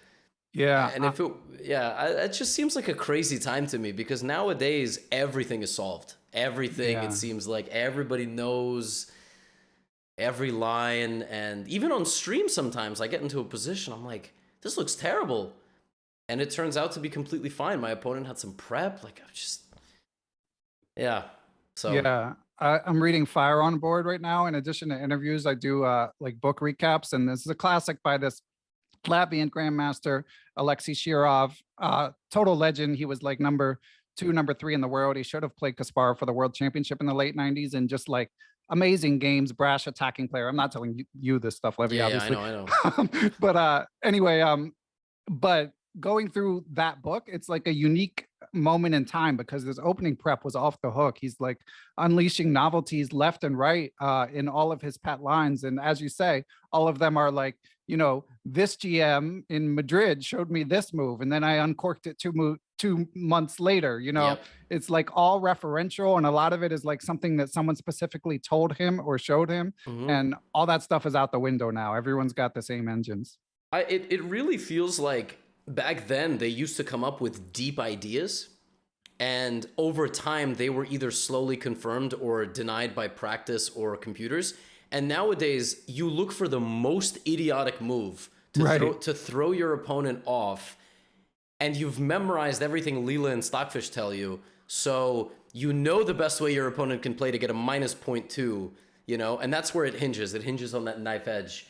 Yeah. And it just seems like a crazy time to me, because nowadays everything is solved. Everything, Yeah. it seems like everybody knows every line, and even on stream sometimes I get into a position, I'm like, this looks terrible. And it turns out to be completely fine. My opponent had some prep. Like, yeah. So yeah, I'm reading Fire on Board right now. In addition to interviews, I do like book recaps, and this is a classic by this Latvian grandmaster Alexei Shirov, total legend. He was like number 2, number 3 in the world. He should have played Kasparov for the World Championship in the late '90s, and just like amazing games, brash attacking player. I'm not telling you this stuff, Levy, yeah, obviously. I know. But anyway, but going through that book, it's like a unique moment in time because this opening prep was off the hook. He's like unleashing novelties left and right in all of his pet lines. And as you say, all of them are like, you know, this GM in Madrid showed me this move, and then I uncorked it 2 months later. You know, Yep. It's like all referential, and a lot of it is like something that someone specifically told him or showed him. Mhm. And all that stuff is out the window now. Everyone's got the same engines. It really feels like back then they used to come up with deep ideas, and over time they were either slowly confirmed or denied by practice or computers. And nowadays you look for the most idiotic move to Right. throw your opponent off, and you've memorized everything Leela and Stockfish tell you, so you know the best way your opponent can play to get a minus point two, and that's where it hinges. It hinges on that knife edge.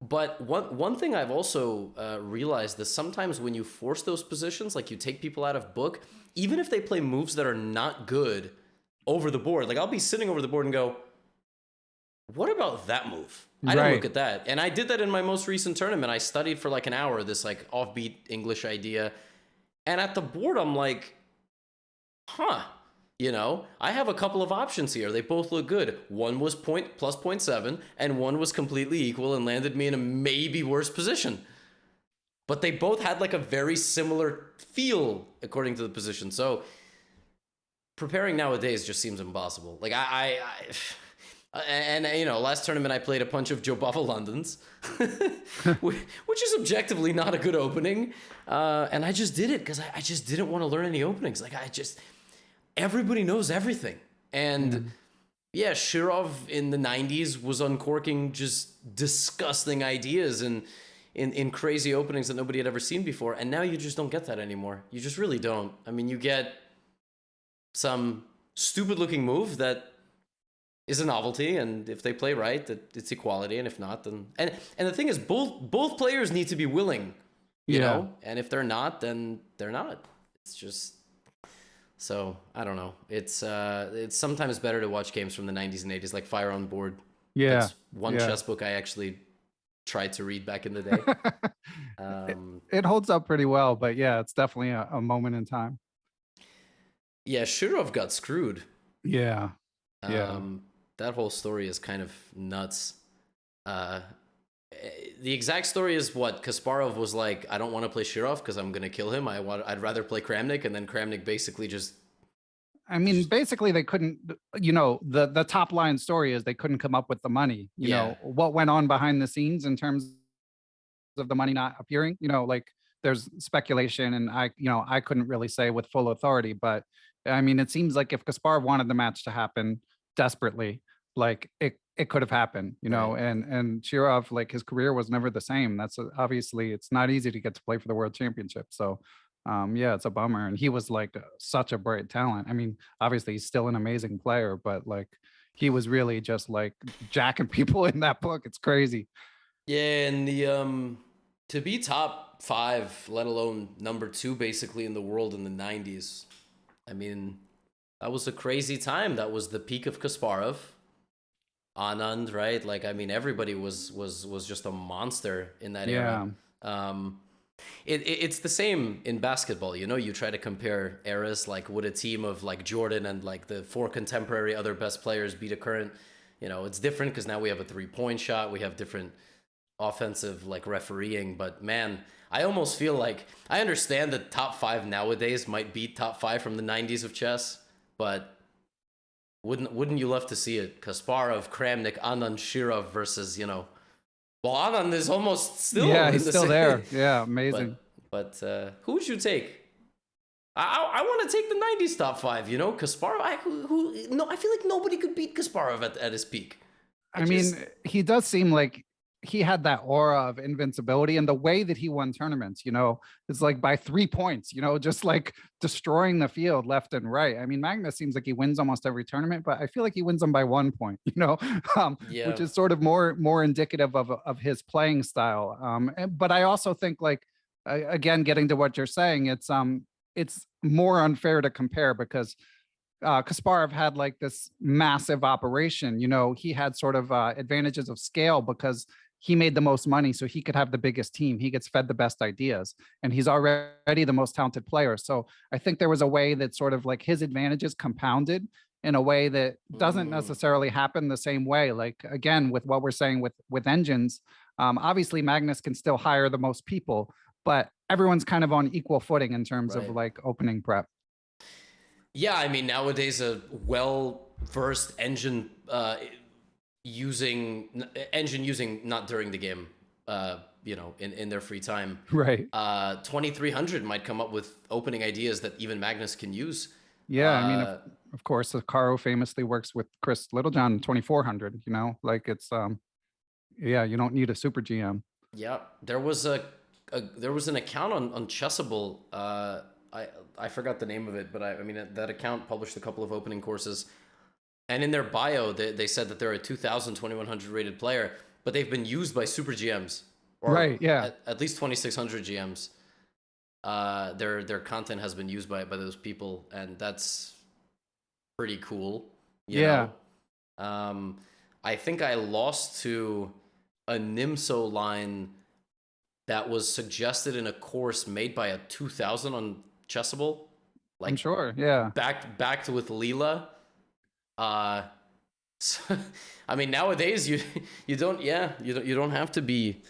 But one thing I've also realized is sometimes when you force those positions, like you take people out of book, even if they play moves that are not good over the board, like I'll be sitting over the board and go, what about that move? I didn't look Right. at that. And I did that in my most recent tournament. I studied for like an hour, this like offbeat English idea. And at the board, I'm like, huh, I have a couple of options here. They both look good. One was plus 0.7, and one was completely equal and landed me in a maybe worse position. But they both had like a very similar feel according to the position. So preparing nowadays just seems impossible. Like last tournament I played a bunch of Joe Buffalo Londons, which is objectively not a good opening. And I just did it because I just didn't want to learn any openings. Like everybody knows everything. And yeah, Shirov in the 90s was uncorking just disgusting ideas and in crazy openings that nobody had ever seen before. And now you just don't get that anymore. You just really don't. I mean, you get some stupid looking move that is a novelty, and if they play right, that it's equality, and if not, then and the thing is, both players need to be willing, and if they're not, then they're not. It's just so I don't know. It's sometimes better to watch games from the 90s and 80s, like Fire on Board. Yeah. That's one chess book I actually tried to read back in the day. It holds up pretty well, but yeah, it's definitely a moment in time. Yeah, Shirov got screwed. Yeah. That whole story is kind of nuts. The exact story is what Kasparov was like, I don't want to play Shirov because I'm going to kill him. I'd rather play Kramnik, and then Kramnik basically just... I mean, basically they couldn't, the top line story is they couldn't come up with the money, you know, what went on behind the scenes in terms of the money not appearing, like there's speculation, and I couldn't really say with full authority, but I mean, it seems like if Kasparov wanted the match to happen desperately, like it could have happened, Right. and Shirov, like his career was never the same. That's obviously it's not easy to get to play for the world championship. So yeah, it's a bummer. And he was like such a bright talent. I mean, obviously he's still an amazing player, but like he was really just like jacking people in that book. It's crazy. Yeah, and the to be top 5, let alone number 2 basically in the world in the 90s. I mean, that was a crazy time. That was the peak of Kasparov. Anand, right? Like, I mean, everybody was just a monster in that era. It's the same in basketball. You try to compare eras. Like, would a team of like Jordan and like the 4 contemporary other best players beat a current? It's different because now we have a 3-point shot. We have different offensive like refereeing. But man, I almost feel like I understand that top 5 nowadays might beat top 5 from the 90s of chess, but wouldn't you love to see it? Kasparov, Kramnik, Anand, Shirov versus, well, Anand is almost still He's still there. Yeah, amazing. But who would you take? I want to take the 90s top 5, Kasparov. I feel like nobody could beat Kasparov at his peak. I mean, he does seem like he had that aura of invincibility, and the way that he won tournaments, it's like by 3 points, just like destroying the field left and right. I mean, Magnus seems like he wins almost every tournament, but I feel like he wins them by 1 point, which is sort of more indicative of his playing style. But I also think like, again, getting to what you're saying, it's more unfair to compare because Kasparov had like this massive operation. He had sort of advantages of scale because he made the most money, so he could have the biggest team. He gets fed the best ideas, and he's already the most talented player. So I think there was a way that sort of like his advantages compounded in a way that doesn't necessarily happen the same way. Like again, with what we're saying with engines, obviously Magnus can still hire the most people, but everyone's kind of on equal footing in terms of like opening prep. Yeah, I mean, nowadays a well-versed engine using not during the game, in their free time. Right. 2300 might come up with opening ideas that even Magnus can use. Yeah, I mean, of course, Caro famously works with Chris Littlejohn 2400. Like it's yeah, you don't need a super GM. Yeah, there was there was an account on Chessable. I forgot the name of it, but I mean that account published a couple of opening courses, and in their bio they said that they're a 2000 2100 rated player, but they've been used by super GMs, or Right. Yeah. at least 2600 GMs. Their content has been used by those people, and that's pretty cool. You Yeah. know, I think I lost to a Nimso line that was suggested in a course made by a 2000 on Chessable, I'm like sure. Yeah. backed with Leela. So, I mean, nowadays you don't have to be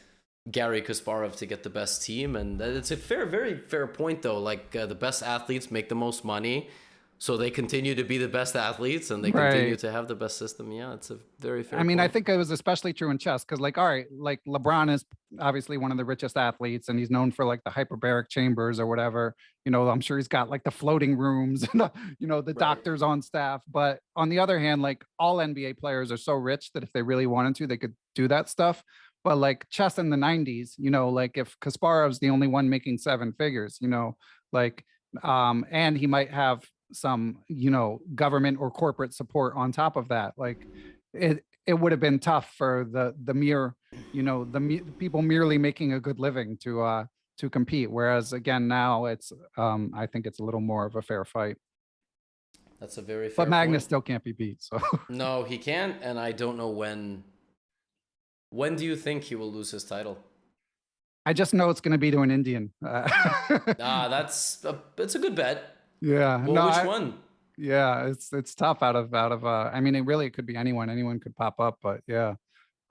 Gary Kasparov to get the best team, and it's a very fair point though. Like the best athletes make the most money, so they continue to be the best athletes, and they continue Right. to have the best system. Yeah, it's a very fair I mean, I point. think it was especially true in chess because, like, all right, like LeBron is obviously one of the richest athletes, and he's known for like the hyperbaric chambers or whatever. I'm sure he's got like the floating rooms and the Right. doctors on staff. But on the other hand, like all NBA players are so rich that if they really wanted to, they could do that stuff. But like chess in the '90s, like if Kasparov's the only one making seven figures, like, and he might have some, government or corporate support on top of that, like it would have been tough for the mere, people merely making a good living to compete. Whereas again, now it's I think it's a little more of a fair fight. That's a very But fair Magnus point. still can't be beat. So No, he can't, and I don't know when. When do you think he will lose his title? I just know it's going to be to an Indian. It's a good bet. Yeah, Well, no, which one? yeah, it's tough out of I mean, it could be anyone could pop up, but yeah,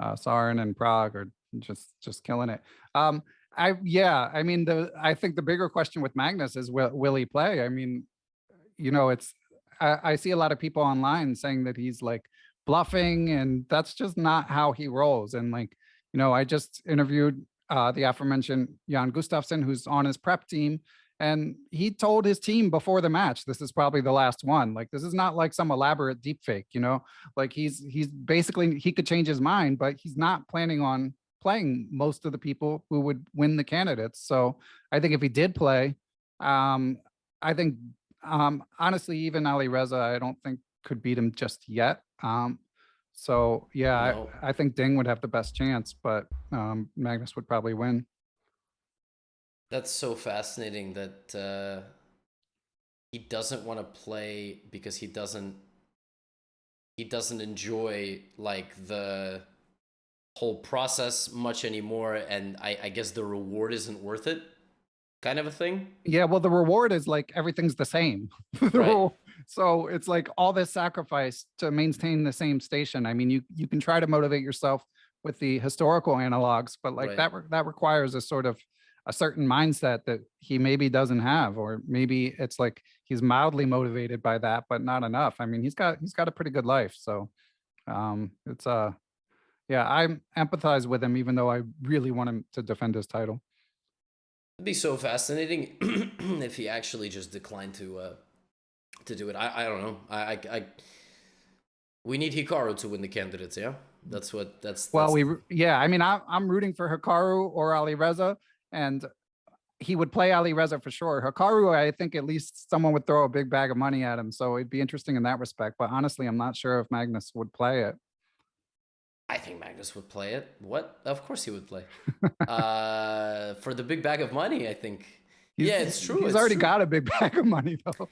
Sarin and Prague are just killing it. I mean, I think the bigger question with Magnus is, will he play? I mean, it's I see a lot of people online saying that he's like bluffing, and that's just not how he rolls. And like, I just interviewed the aforementioned Jan Gustafsson, who's on his prep team, and he told his team before the match, this is probably the last one. Like, this is not like some elaborate deep fake, like he's basically, he could change his mind, but he's not planning on playing most of the people who would win the candidates. So I think if he did play, um, I think honestly, even Ali Reza, I don't think could beat him just yet. So yeah, No. I think Ding would have the best chance, but Magnus would probably win. That's so fascinating that he doesn't want to play because he doesn't enjoy like the whole process much anymore, and I guess the reward isn't worth it, kind of a thing. Yeah, well, the reward is like everything's the same. Right. So it's like all this sacrifice to maintain the same station. I mean, you can try to motivate yourself with the historical analogs, but like Right. that requires a sort of a certain mindset that he maybe doesn't have, or maybe it's like he's mildly motivated by that, but not enough. I mean, he's got a pretty good life. So it's yeah, I empathize with him, even though I really want him to defend his title. It'd be so fascinating if he actually just declined to do it. I don't know. We need Hikaru to win the candidates. Yeah, Well, that's yeah, I mean, I'm rooting for Hikaru or Ali Reza, and he would play Ali Reza for sure. Hikaru, I think at least someone would throw a big bag of money at him, so it'd be interesting in that respect. But honestly, I'm not sure if Magnus would play it. I think Magnus would play it. What? Of course he would play. For the big bag of money, I think. He's Yeah, it's true. he's It's already true. got a big bag of money though.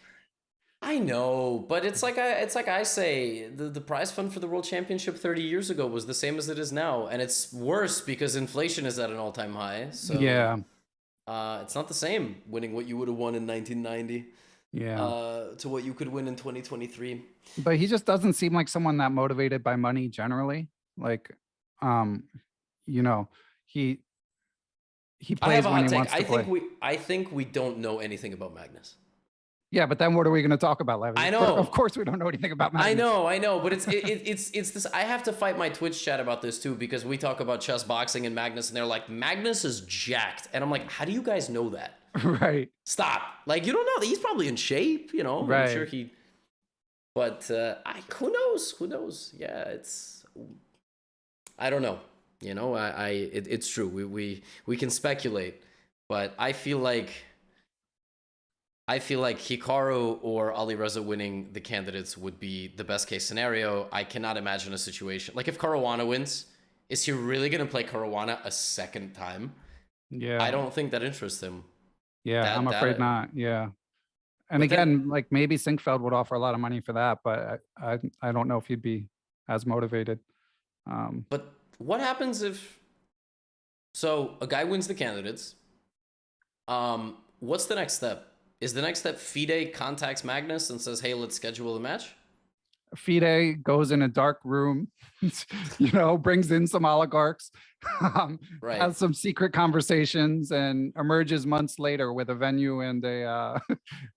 I know, but it's like I say, the prize fund for the World Championship 30 years ago was the same as it is now, and it's worse because inflation is at an all-time high. So Yeah, it's not the same winning what you would have won in 1990 yeah. to what you could win in 2023. But he just doesn't seem like someone that motivated by money generally. Like, um, you know, he he I have plays a when hot he take. wants to play. I think we don't know anything about Magnus. Yeah, but then what are we going to talk about, Levy? I Of know. course, we don't know anything about Magnus. I know, but it's this. I have to fight my Twitch chat about this too because we talk about chess boxing and Magnus, and they're like, Magnus is jacked, and I'm like, how do you guys know that? Right. Stop. Like, you don't know. He's probably in shape, you know. I'm sure Right. he. But who knows? Who knows? Yeah, it's. I don't know. You know, it's true. We can speculate, but I feel like Hikaru or Ali Reza winning the candidates would be the best case scenario. I cannot imagine a situation like if Caruana wins, is he really going to play Caruana a second time? Yeah. I don't think that interests him. Yeah, I'm afraid not. Yeah. And But then, again, like maybe Sinkfeld would offer a lot of money for that, but I don't know if he'd be as motivated. but what happens if so a guy wins the candidates? What's the next step? Is the next step FIDE contacts Magnus and says, "Hey, let's schedule a match"? FIDE goes in a dark room, brings in some oligarchs, Right. has some secret conversations, and emerges months later with a venue and a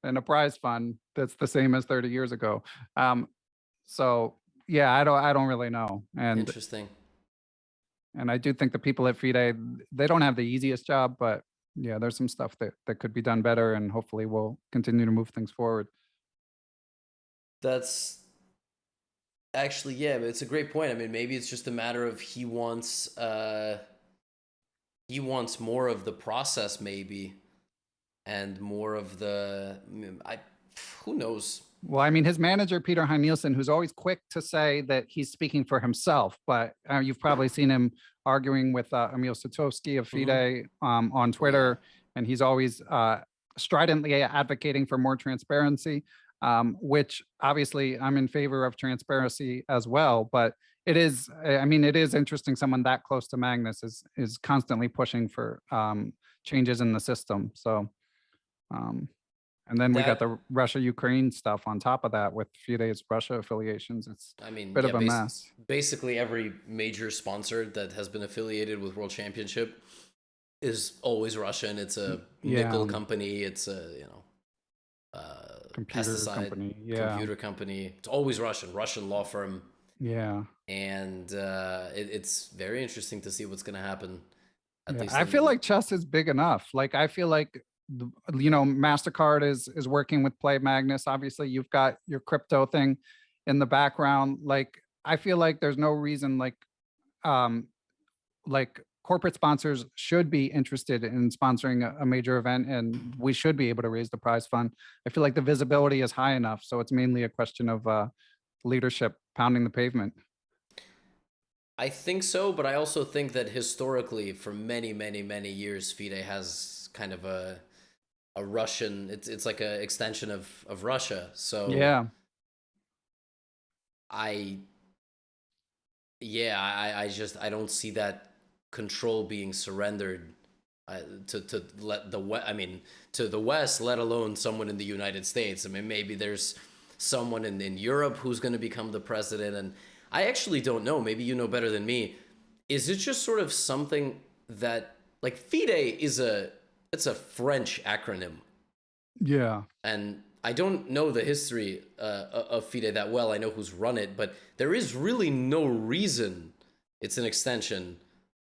and a prize fund that's the same as 30 years ago. So yeah, I don't really know, Interesting. and I do think the people at FIDE, they don't have the easiest job, but yeah, there's some stuff that could be done better, and hopefully we'll continue to move things forward. That's actually, yeah, but it's a great point. I mean, maybe it's just a matter of he wants more of the process, maybe, and more of the who knows. Well, I mean, his manager, Peter Hein Nielsen, who's always quick to say that he's speaking for himself, but you've probably seen him arguing with Emil Satowski of FIDE on Twitter, and he's always stridently advocating for more transparency, which obviously I'm in favor of transparency as well. But it is interesting someone that close to Magnus is constantly pushing for changes in the system. So. And then we got the Russia-Ukraine stuff on top of that with FIDE's Russia affiliations. It's a bit of a mess. Basically, every major sponsor that has been affiliated with World Championship is always Russian. It's a nickel company. It's a computer company. Yeah. Computer company. It's always Russian law firm. Yeah. And it's very interesting to see what's going to happen. I feel like chess is big enough. Like I feel like MasterCard is working with Play Magnus. Obviously, you've got your crypto thing in the background. Like I feel like there's no reason like corporate sponsors should be interested in sponsoring a major event, and we should be able to raise the prize fund. I feel like the visibility is high enough, so it's mainly a question of leadership pounding the pavement. I think so, but I also think that historically, for many, many, many years, FIDE has kind of a Russian. It's like an extension of Russia. So yeah, I don't see that control being surrendered to the West, let alone someone in the United States. I mean, maybe there's someone in Europe who's going to become the president, and I actually don't know. Maybe you know better than me. Is it just sort of something that like FIDE it's a French acronym. Yeah. And I don't know the history of FIDE that well. I know who's run it, but there is really no reason it's an extension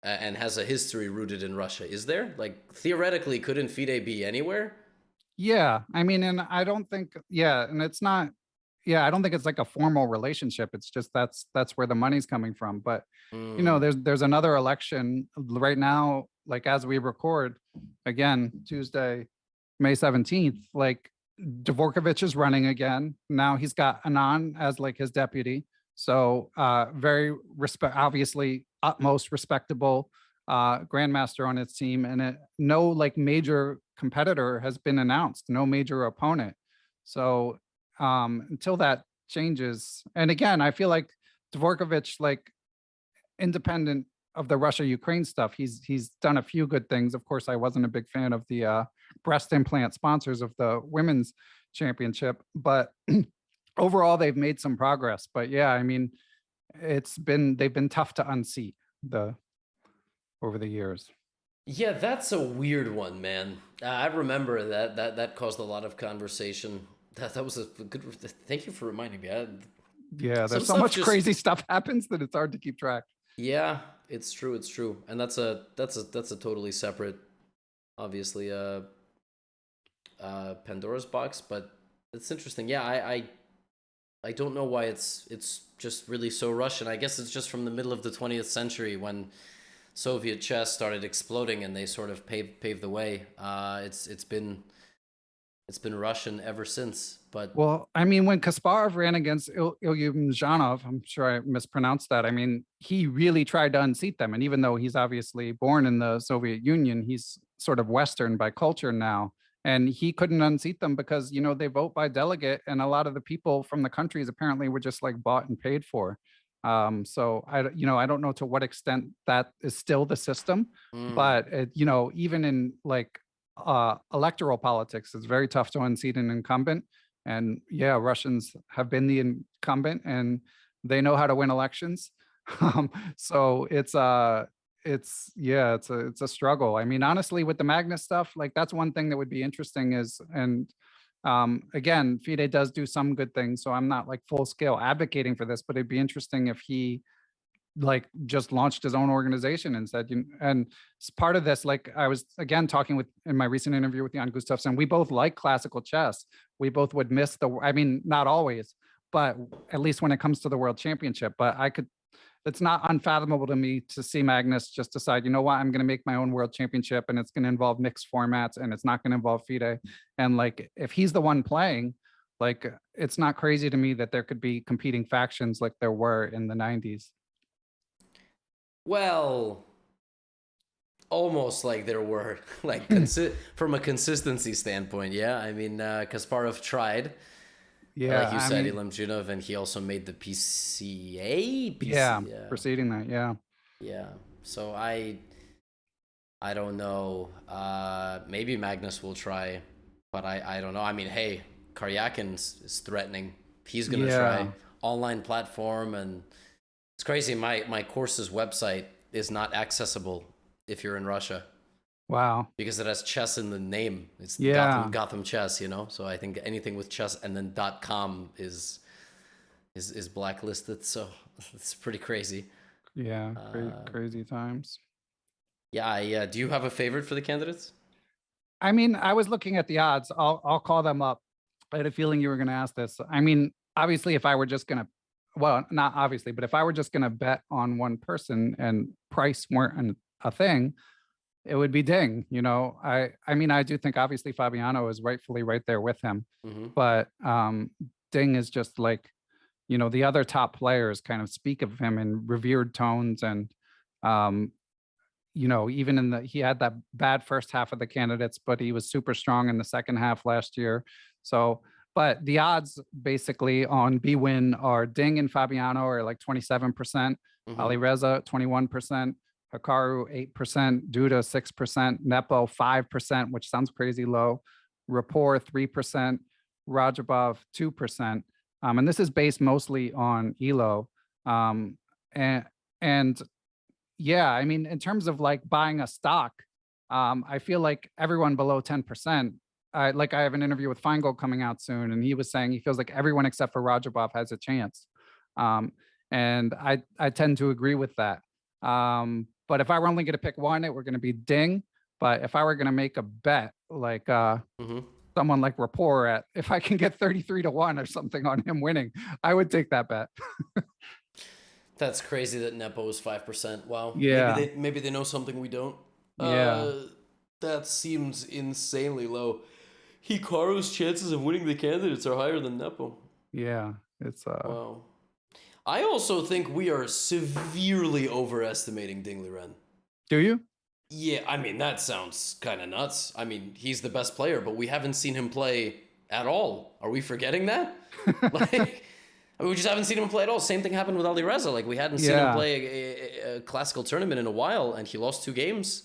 and has a history rooted in Russia. Is there? Like, theoretically, couldn't FIDE be anywhere? Yeah. I mean, and I don't think, and it's not, I don't think it's like a formal relationship. It's just that's where the money's coming from. But, there's another election right now, like as we record, again, Tuesday, May 17th, like Dvorkovich is running again. Now he's got Anand as like his deputy. So obviously utmost respectable grandmaster on its team. And no like major competitor has been announced, no major opponent. So until that changes, and again, I feel like Dvorkovich, like independent of the Russia-Ukraine stuff, he's done a few good things. Of course, I wasn't a big fan of the breast implant sponsors of the women's championship, but overall they've made some progress. But yeah, I mean, they've been tough to unseat over the years. Yeah, that's a weird one, man. I remember that caused a lot of conversation. That was a good. Thank you for reminding me. Yeah, Some there's so stuff much just. crazy stuff happens that it's hard to keep track. Yeah, it's true. It's true, and that's a totally separate, obviously, Pandora's box. But it's interesting. Yeah, I don't know why it's just really so Russian. I guess it's just from the middle of the 20th century when Soviet chess started exploding and they sort of paved the way. It's been Russian ever since. But Well, I mean, when Kasparov ran against Ilyumzhanov, I'm sure I mispronounced that. I mean, he really tried to unseat them. And even though he's obviously born in the Soviet Union, he's sort of Western by culture now. And he couldn't unseat them because, they vote by delegate. And a lot of the people from the countries apparently were just like bought and paid for. So I don't know to what extent that is still the system, mm, but even in like electoral politics, it's very tough to unseat an incumbent. And yeah, Russians have been the incumbent and they know how to win elections. So it's a struggle. I mean, honestly, with the Magnus stuff, like that's one thing that would be interesting is, and again, FIDE does do some good things. So I'm not like full scale advocating for this, but it'd be interesting if he like just launched his own organization and said, and part of this, like I was again talking with in my recent interview with Jan Gustafsson, we both like classical chess. We both would miss I mean, not always, but at least when it comes to the world championship. But it's not unfathomable to me to see Magnus just decide, you know what, I'm going to make my own world championship and it's going to involve mixed formats and it's not going to involve FIDE. And like, if he's the one playing, like, it's not crazy to me that there could be competing factions like there were in the 90s. well, almost like there were from a consistency standpoint. Yeah, I mean, Kasparov tried, Yeah, like you I said, mean, Ilim Junov, and he also made the PCA. yeah, Yeah, preceding that, yeah. yeah. So I don't know. Maybe Magnus will try, but I don't know. I mean, hey, Karyakin is threatening. He's gonna try Yeah. online platform, and it's crazy. My course's website is not accessible if you're in Russia Wow. because it has chess in the name. It's Yeah. Gotham chess, you know. So I think anything with chess and then .com is blacklisted. So it's pretty crazy. Yeah. Uh, Crazy times. yeah, yeah. Do you have a favorite for the candidates? I mean, I was looking at the odds. I'll call them up. I had a feeling you were going to ask this. I mean, obviously, if I were just going to, well, not obviously, but if I were just going to bet on one person and price weren't a thing, it would be Ding. I mean, I do think obviously Fabiano is rightfully right there with him, Mm-hmm. but Ding is just like, the other top players kind of speak of him in revered tones. And um, even he had that bad first half of the candidates, but he was super strong in the second half last year. So, but the odds basically on B-Win are Ding and Fabiano are like 27%, Mm-hmm. Ali Reza 21%, Hikaru 8%, Duda 6%, Nepo 5%, which sounds crazy low, Rapport 3%, Rajabov 2%. And this is based mostly on ELO. And and yeah, I mean, in terms of like buying a stock, I feel like everyone below 10%. I have an interview with Feingold coming out soon, and he was saying he feels like everyone except for Rajabov has a chance. Um, and I tend to agree with that. But if I were only going to pick one, it were going to be Ding. But if I were going to make a bet, like Mm-hmm. someone like Rapport at, if I can get 33-1 or something on him winning, I would take that bet. That's crazy that Nepo is 5%. Wow. Maybe Yeah, they know something we don't. yeah, Uh, that seems insanely low. Hikaru's chances of winning the candidates are higher than Nepo. yeah. It's Wow. I also think we are severely overestimating Ding Liren. Do you? Yeah, I mean, that sounds kind of nuts. I mean, he's the best player, but we haven't seen him play at all. Are we forgetting that? Like, I mean, we just haven't seen him play at all. Same thing happened with Ali Reza. Like, we hadn't seen him Yeah. play a classical tournament in a while, and he lost 2 games.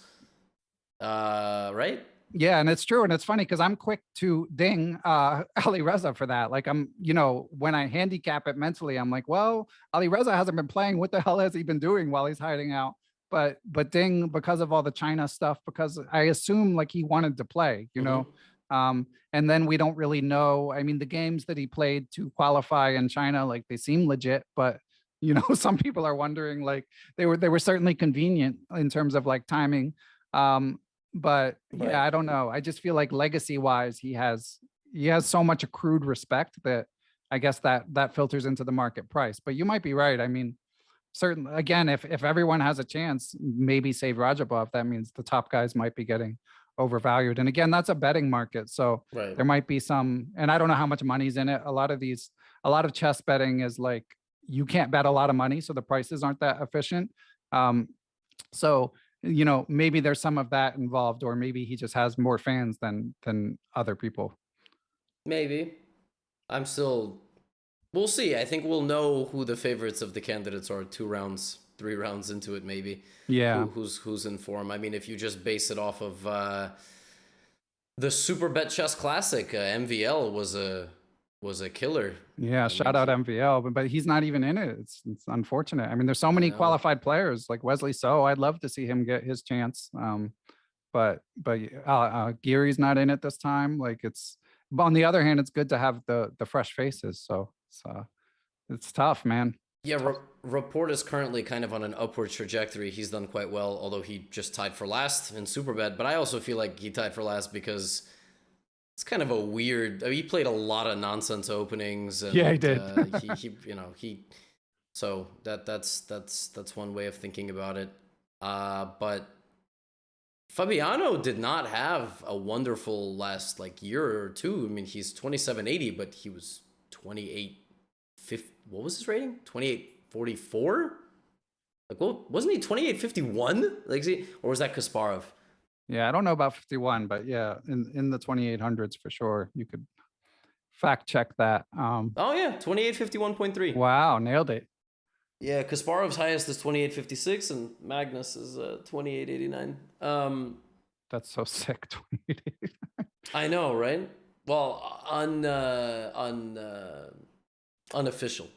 Right? Yeah, and it's true. And it's funny because I'm quick to ding Ali Reza for that. Like when I handicap it mentally, I'm like, well, Ali Reza hasn't been playing. What the hell has he been doing while he's hiding out? but Ding, because of all the China stuff, because I assume like he wanted to play, and then we don't really know. I mean, the games that he played to qualify in China, like they seem legit, but some people are wondering, like they were certainly convenient in terms of like timing. But Right. yeah, I don't know. I just feel like legacy wise, he has so much accrued respect that I guess that filters into the market price. But you might be right. I mean, certainly, again, if everyone has a chance, maybe save Rajabov. That means the top guys might be getting overvalued. And again, that's a betting market, so Right. there might be some. And I don't know how much money's in it. A lot of chess betting is like you can't bet a lot of money, so the prices aren't that efficient. So maybe there's some of that involved, or maybe he just has more fans than other people. Maybe. I'm still. We'll see. I think we'll know who the favorites of the candidates are 2 rounds, 3 rounds into it, maybe. Yeah. Who's in form? I mean, if you just base it off of the Super Bet Chess Classic, MVL was a killer. Yeah, shout out MVL, but he's not even in it. It's unfortunate. I mean, there's so many qualified players like Wesley So. I'd love to see him get his chance. But Geary's not in it this time. Like but on the other hand, it's good to have the fresh faces. So it's tough, man. Yeah, Report is currently kind of on an upward trajectory. He's done quite well, although he just tied for last in Superbet. But I also feel like he tied for last because it's kind of a weird. I mean, he played a lot of nonsense openings. And, yeah, he did. So that's one way of thinking about it. But Fabiano did not have a wonderful last year or two. I mean, he's 2780, but he was 2850. What was his rating? 2844? Like, well, wasn't he 2851? Or was that Kasparov? Yeah, I don't know about 51, but yeah, in the 2800s for sure. You could fact check that. Oh yeah, 2851.3. Wow, nailed it. Yeah, Kasparov's highest is 2856, and Magnus is 2889. That's so sick. 2889. I know, right? Well, unofficial.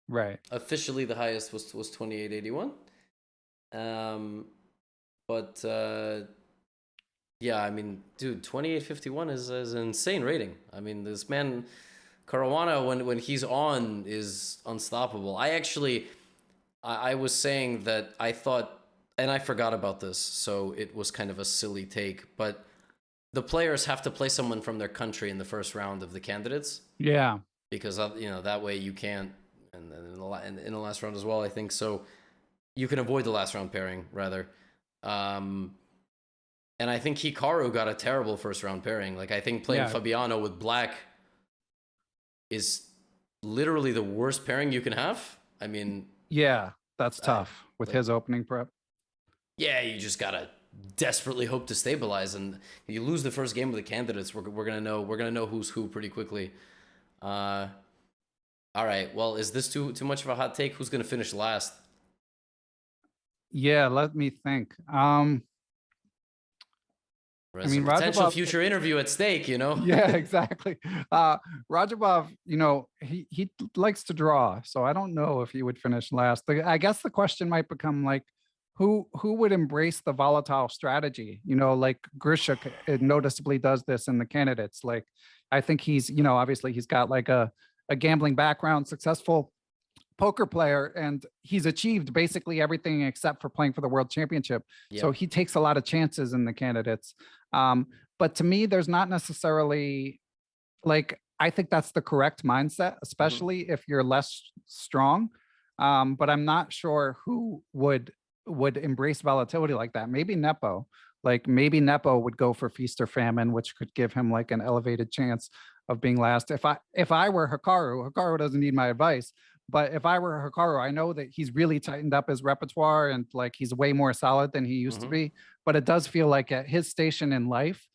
Right. Officially, the highest was 2881. But yeah, I mean, dude, 2851 is an insane rating. I mean, this man Caruana, when he's on, is unstoppable. I was saying that I thought, and I forgot about this, so it was kind of a silly take, but the players have to play someone from their country in the first round of the candidates. Yeah. Because that way you can't, and in the last round as well, I think. So you can avoid the last round pairing rather. And I think Hikaru got a terrible first round pairing. Like, I think playing Fabiano with Black is literally the worst pairing you can have. I mean, yeah, that's tough with his opening prep. Yeah, you just gotta desperately hope to stabilize, and you lose the first game of the candidates, we're gonna know who's who pretty quickly. All right. Well, is this too much of a hot take? Who's gonna finish last? Yeah, let me think. I mean, potential future interview at stake, Yeah, exactly. Rajabov, he likes to draw, so I don't know if he would finish last. I guess the question might become like, who would embrace the volatile strategy? Like Grisha noticeably does this in the candidates. Like, I think he's, obviously he's got like a gambling background, successful poker player, and he's achieved basically everything except for playing for the world championship. Yep. So he takes a lot of chances in the candidates. But to me, there's not necessarily I think that's the correct mindset, especially if you're less strong. But I'm not sure who would embrace volatility like that. Maybe Nepo. Maybe Nepo would go for feast or famine, which could give him like an elevated chance of being last. If I were Hikaru doesn't need my advice. But if I were Hikaru, I know that he's really tightened up his repertoire and he's way more solid than he used to be. But it does feel like at his station in life,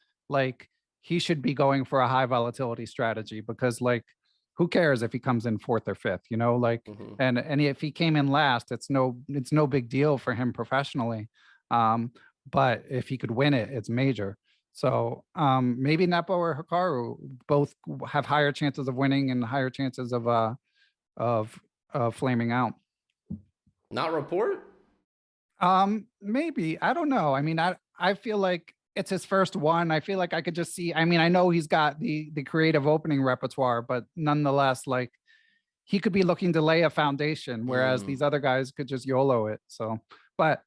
he should be going for a high volatility strategy, because who cares if he comes in fourth or fifth, and if he came in last, it's no big deal for him professionally. But if he could win it, it's major. So maybe Nepo or Hikaru both have higher chances of winning and higher chances of flaming out. Not Report? Maybe. I don't know. I mean, I feel like it's his first one. I feel like I could just see, I mean, I know he's got the creative opening repertoire, but nonetheless, like he could be looking to lay a foundation, whereas Mm, these other guys could just YOLO it. So, but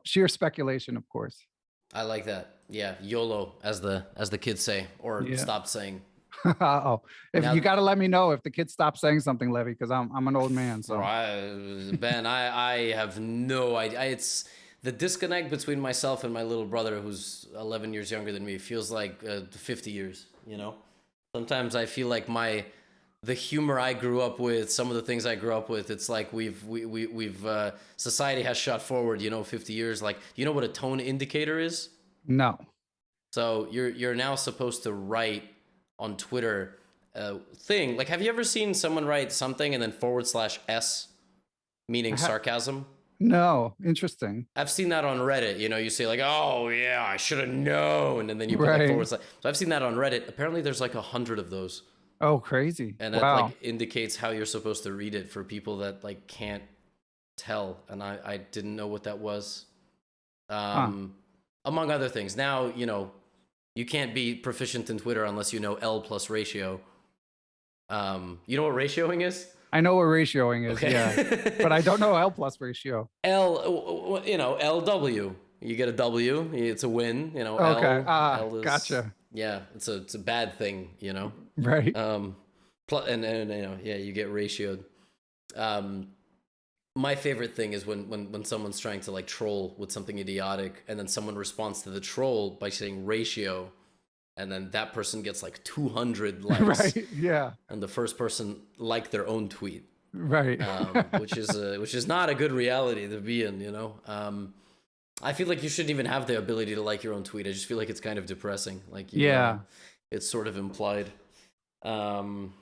sheer speculation, of course. I like that. Yeah, YOLO, as the kids say, or Yeah. stop saying. Oh, if you Now, got to let me know if the kid stops saying something, Levy, because I'm an old man. So Ben, I have no idea. It's the disconnect between myself and my little brother, who's 11 years younger than me, feels like 50 years. Sometimes I feel like the humor I grew up with, some of the things I grew up with, it's like we've society has shot forward. 50 years. Like, you know what a tone indicator is? no. So you're now supposed to write on Twitter thing. Like, have you ever seen someone write something and then /s, meaning sarcasm? No, interesting. I've seen that on Reddit. You say like, "Oh yeah, I should have known," and then you put like Right. /. So I've seen that on Reddit. Apparently, there's like 100 of those, Oh, crazy. and that Wow. like indicates how you're supposed to read it for people that like can't tell. And I didn't know what that was. Huh. Um, among other things. Now you can't be proficient in Twitter unless you know L plus ratio. You know what ratioing is? I know what ratioing is, yeah, but Okay. I don't know L plus ratio. LW. You get a W, it's a win. Okay. L is, Gotcha. yeah, it's a bad thing. Right. Um, and yeah, you get ratioed. Um, my favorite thing is when someone's trying to like troll with something idiotic, and then someone responds to the troll by saying ratio, and then that person gets like 200 likes, Right. Yeah. and the first person liked their own tweet, Right. which is not a good reality to be in. I feel like you shouldn't even have the ability to like your own tweet. I just feel like it's kind of depressing. Like Yeah. it's sort of implied. Um,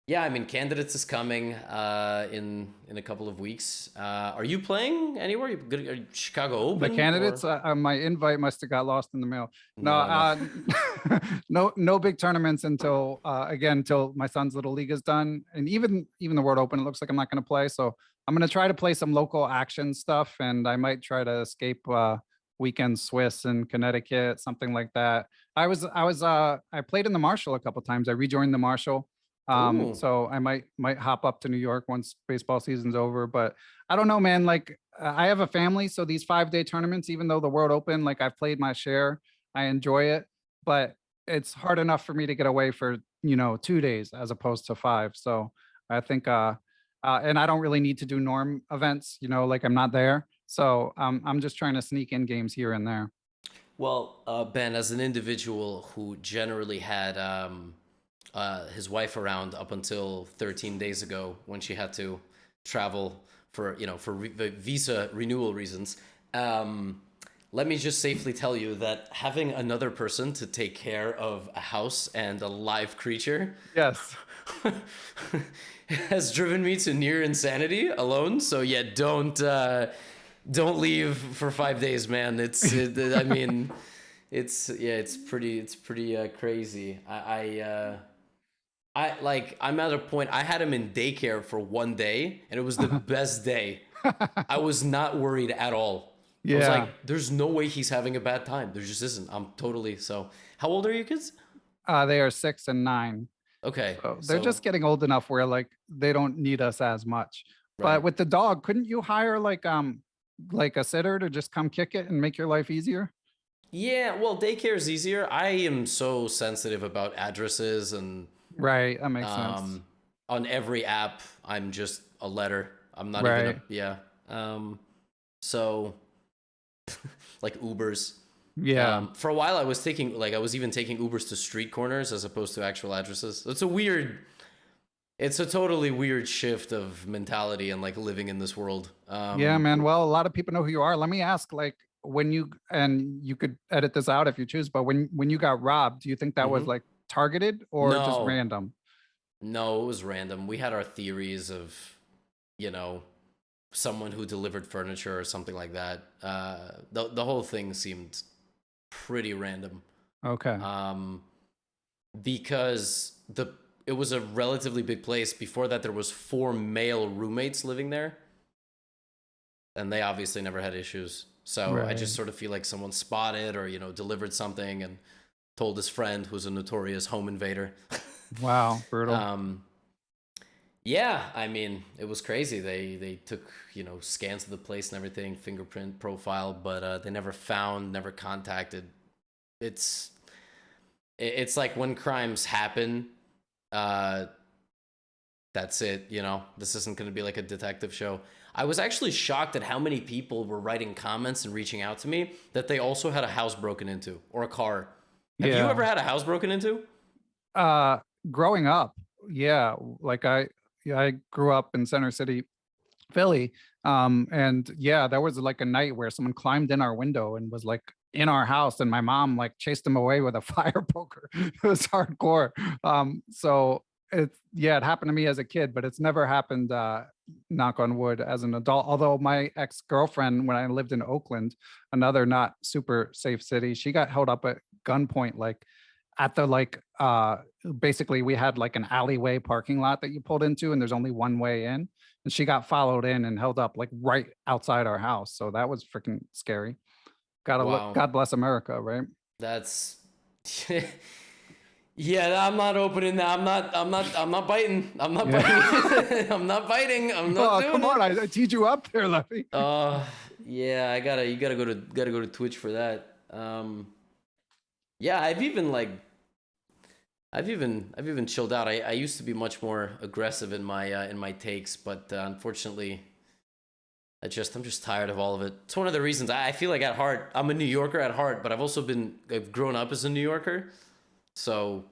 yeah, I mean, Candidates is coming in a couple of weeks. Are you playing anywhere? Are you Chicago The Open candidates, or my invite must have got lost in the mail. No, no? No. no big tournaments until again until my son's little league is done, and even the World Open, it looks like I'm not going to play. So I'm going to try to play some local action stuff, and I might try to escape weekend Swiss in Connecticut, something like that. I played in the Marshall a couple times. I rejoined the Marshall. Ooh. So I might hop up to New York once baseball season's over, but I don't know, man. Like I have a family, so these 5-day tournaments, even though the World Open, like I've played my share, I enjoy it, but it's hard enough for me to get away for 2 days as opposed to five. So I think, and I don't really need to do norm events, like I'm not there. So I'm just trying to sneak in games here and there. Well, Ben, as an individual who generally had his wife around up until 13 days ago when she had to travel for visa renewal reasons, let me just safely tell you that having another person to take care of a house and a live creature Yes. has driven me to near insanity alone. So yeah, don't leave for 5 days, man. I mean, it's pretty crazy. I'm at a point. I had him in daycare for one day, and it was the best day. I was not worried at all. I was Yeah. like, "There's no way he's having a bad time. There just isn't." I'm totally so. How old are your kids? They are 6 and 9. Okay, So they're so just getting old enough where like they don't need us as much. But right. with the dog, couldn't you hire like a sitter to just come kick it and make your life easier? Yeah, well, daycare is easier. I am so sensitive about addresses and Right. That makes sense. um, on every app, I'm just a letter. I'm not even a Right. yeah. Um, so like Ubers. Yeah. For a while, I was even taking Ubers to street corners as opposed to actual addresses. It's a totally weird shift of mentality and like living in this world. Yeah, man. Well, a lot of people know who you are. Let me ask, like, when you and you could edit this out if you choose, but when you got robbed, do you think that was Mhm. like targeted or just No, random? no, it was random. We had our theories of, you know, someone who delivered furniture or something like that. The whole thing seemed pretty random. Okay. Um, because it was a relatively big place. Before that, there was 4 male roommates living there, and they obviously never had issues. So I just Right. sort of feel like someone spotted or delivered something and told his friend who's a notorious home invader. Wow. Brutal. um, yeah, I mean, it was crazy. They took scans of the place and everything, fingerprint profile, but they never found, never contacted. It's it's like when crimes happen, uh, that's it. This isn't going to be like a detective show. I was actually shocked at how many people were writing comments and reaching out to me that they also had a house broken into or a car. Have you Yeah. ever had a house broken into? Uh, growing up, yeah, like I grew up in Center City, Philly. And yeah, there was like a night where someone climbed in our window and was like in our house, and my mom like chased them away with a fire poker. It was hardcore. So it happened to me as a kid, but it's never happened, knock on wood, as an adult. Although my ex-girlfriend, when I lived in Oakland, another not super safe city, she got held up at gunpoint, like at the basically we had like an alleyway parking lot that you pulled into, and there's only one way in, and she got followed in and held up like right outside our house. So that was freaking scary. Gotta look. Wow, God bless America, right? that's yeah. I'm not opening that. I'm not biting. I'm not Yeah. biting. I'm not biting. I'm not Oh, doing come on! it. I teed you up there, Leffy. Yeah. You gotta go to Twitch for that. Yeah. I've even chilled out. I used to be much more aggressive in my takes, but unfortunately, I'm just tired of all of it. It's one of the reasons I feel like at heart I'm a New Yorker at heart, but I've grown up as a New Yorker, so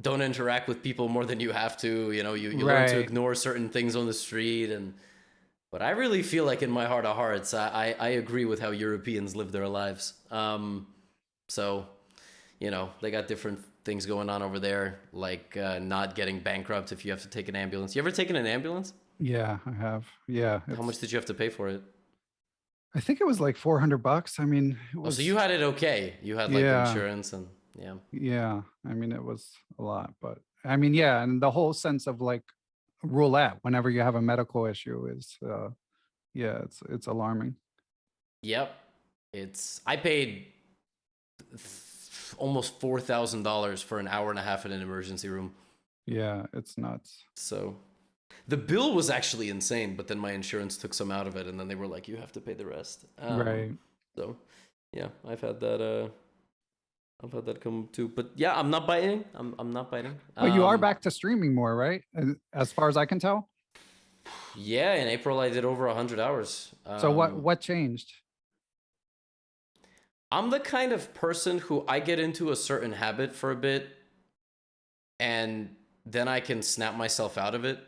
don't interact with people more than you have to. You learn to Right. ignore certain things on the street, and but I really feel like in my heart of hearts, I agree with how Europeans live their lives. So they got different things going on over there, like not getting bankrupt if you have to take an ambulance. You ever taken an ambulance? Yeah, I have. Yeah, How much did you have to pay for it? I think it was like $400. I mean, it Oh, so you was. had it okay. You had like the Yeah, insurance and yeah. yeah. I mean, it was a lot, but I mean, yeah, and the whole sense of like roulette whenever you have a medical issue is, yeah, it's alarming. Yep. I paid almost $4,000 for an hour and a half in an emergency room. Yeah, it's nuts. So the bill was actually insane, but then my insurance took some out of it, and then they were like, "You have to pay the rest." Right. So yeah, I've had that. I've had that come too. But yeah, I'm not biting. I'm not biting. But you are back to streaming more, right? As far as I can tell. Yeah, in April I did over 100 hours. So what changed? I'm the kind of person who I get into a certain habit for a bit, and then I can snap myself out of it,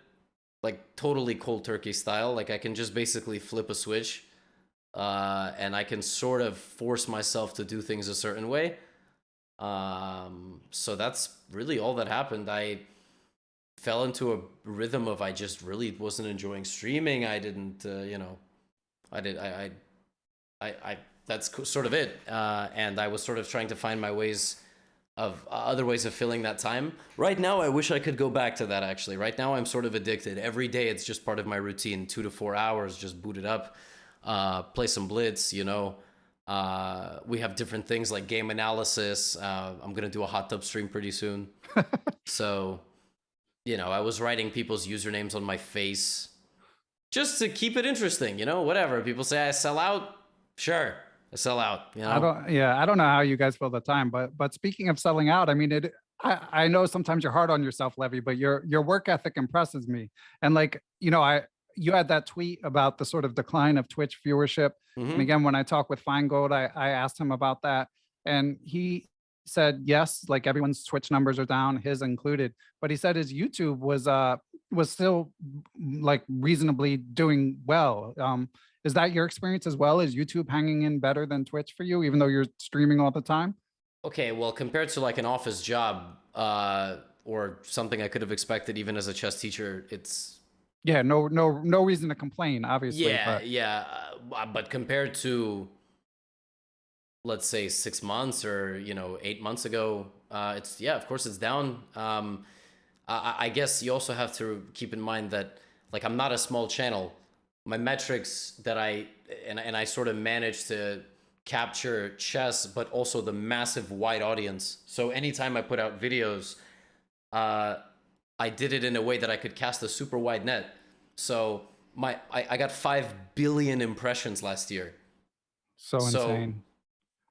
like totally cold turkey style. Like I can just basically flip a switch, and I can sort of force myself to do things a certain way. So that's really all that happened. I fell into a rhythm of I just really wasn't enjoying streaming. I didn't, I did, I that's sort of it. And I was sort of trying to find my ways of other ways of filling that time. Right now, I wish I could go back to that actually. Right now, I'm sort of addicted. Every day, it's just part of my routine. 2 to 4 hours, just boot it up, play some Blitz, we have different things like game analysis. I'm going to do a hot tub stream pretty soon. So, I was writing people's usernames on my face just to keep it interesting, whatever. People say I sell out. Sure, I sell out. I don't know how you guys fill the time, but speaking of selling out, I mean, I know sometimes you're hard on yourself, Levy, but your work ethic impresses me. And like, you had that tweet about the sort of decline of Twitch viewership. And Hmm. again, when I talked with Feingold, I asked him about that, and he said yes, like everyone's Twitch numbers are down, his included. But he said his YouTube was still like reasonably doing well. Is that your experience as well? Is YouTube hanging in better than Twitch for you, even though you're streaming all the time? Okay, well, compared to like an office job or something I could have expected even as a chess teacher, it's Yeah, no reason to complain, obviously, yeah, but yeah. But compared to let's say 6 months or 8 months ago, it's yeah, of course it's down. I guess you also have to keep in mind that like I'm not a small channel. my metrics that I sort of managed to capture chess, but also the massive wide audience. So anytime I put out videos, I did it in a way that I could cast a super wide net. So I got 5 billion impressions last year. So So insane.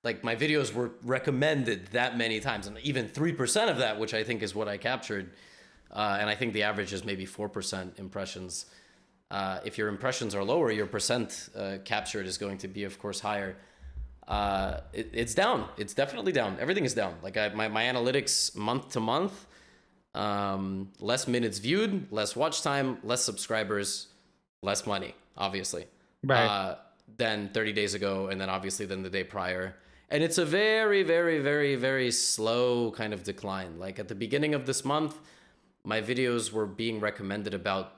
like my videos were recommended that many times, and even 3% of that, which I think is what I captured, and I think the average is maybe 4% impressions. If your impressions are lower, your percent captured is going to be, of course, higher. It's down. It's definitely down. Everything is down. Like my analytics month to month, less minutes viewed, less watch time, less subscribers, less money, obviously, Right. than 30 days ago, and then obviously than the day prior. And it's a very, very, very, very slow kind of decline. Like at the beginning of this month, my videos were being recommended about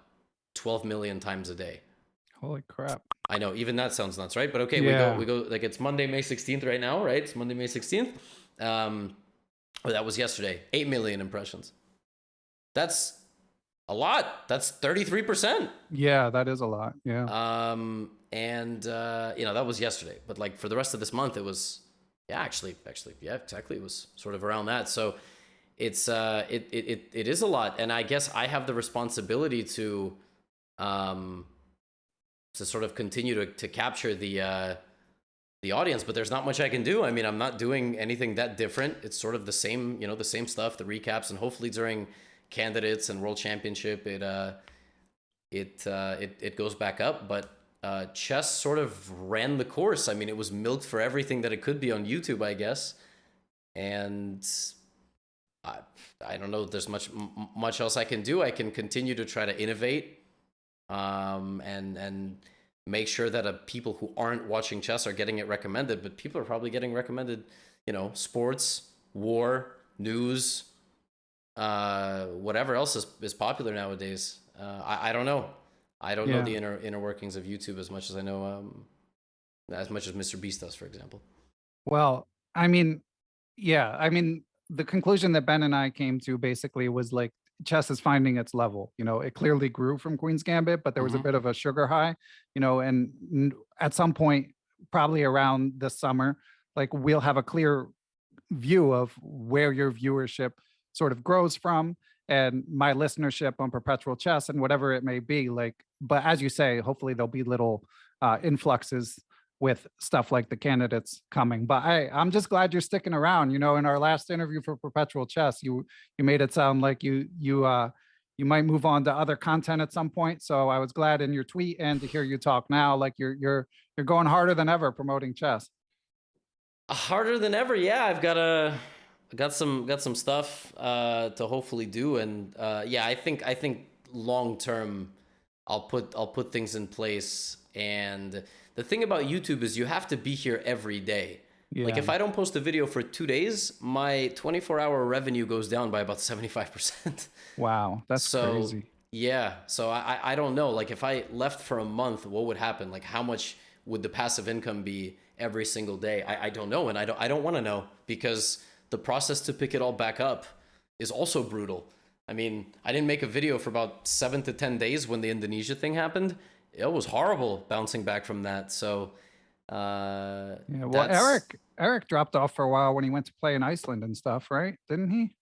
12 million times a day. Holy crap. I know, even that sounds nuts, right? But okay, Yeah. we go like it's Monday, May 16th right now, right? It's Monday, May 16th. That was yesterday. 8 million impressions. That's a lot. That's 33%. Yeah, that is a lot. Yeah. And that was yesterday. But like for the rest of this month, it was actually, yeah, exactly. It was sort of around that. So it's it is a lot. And I guess I have the responsibility to sort of continue to capture the audience, but there's not much I can do. I mean, I'm not doing anything that different. It's sort of the same, the same stuff, the recaps, and hopefully during candidates and world championship, it goes back up. But chess sort of ran the course. I mean, it was milked for everything that it could be on YouTube, I guess. And I don't know if there's much else I can do. I can continue to try to innovate, and make sure that people who aren't watching chess are getting it recommended. But people are probably getting recommended, sports, war, news, whatever else is popular nowadays. I don't know. I don't know Yeah. the inner workings of YouTube as much as I know, as much as Mr. Beast does, for example. Well, I mean, yeah, I mean, the conclusion that Ben and I came to basically was like chess is finding its level. It clearly grew from Queen's Gambit, but there was a Mhm. bit of a sugar high, and at some point, probably around this summer, like we'll have a clear view of where your viewership sort of grows from and my listenership on Perpetual Chess and whatever it may be. Like, but as you say, hopefully there'll be little influxes with stuff like the candidates coming. But I'm just glad you're sticking around. In our last interview for Perpetual Chess, you made it sound like you might move on to other content at some point. So I was glad in your tweet and to hear you talk now, like you're going harder than ever promoting chess. Harder than ever. Yeah, got some stuff to hopefully do, and yeah, I think long term, I'll put things in place. And the thing about YouTube is you have to be here every day. Like Yeah. if I don't post a video for 2 days, my 24-hour revenue goes down by about 75%. Wow. That's So crazy. yeah, so I don't know. Like if I left for a month, what would happen? Like how much would the passive income be every single day? I don't know, and I don't want to know, because the process to pick it all back up is also brutal. I mean, I didn't make a video for about 7 to 10 days when the Indonesia thing happened. It was horrible bouncing back from that. So Yeah. Well, that's Eric dropped off for a while when he went to play in Iceland and stuff, right? Didn't he?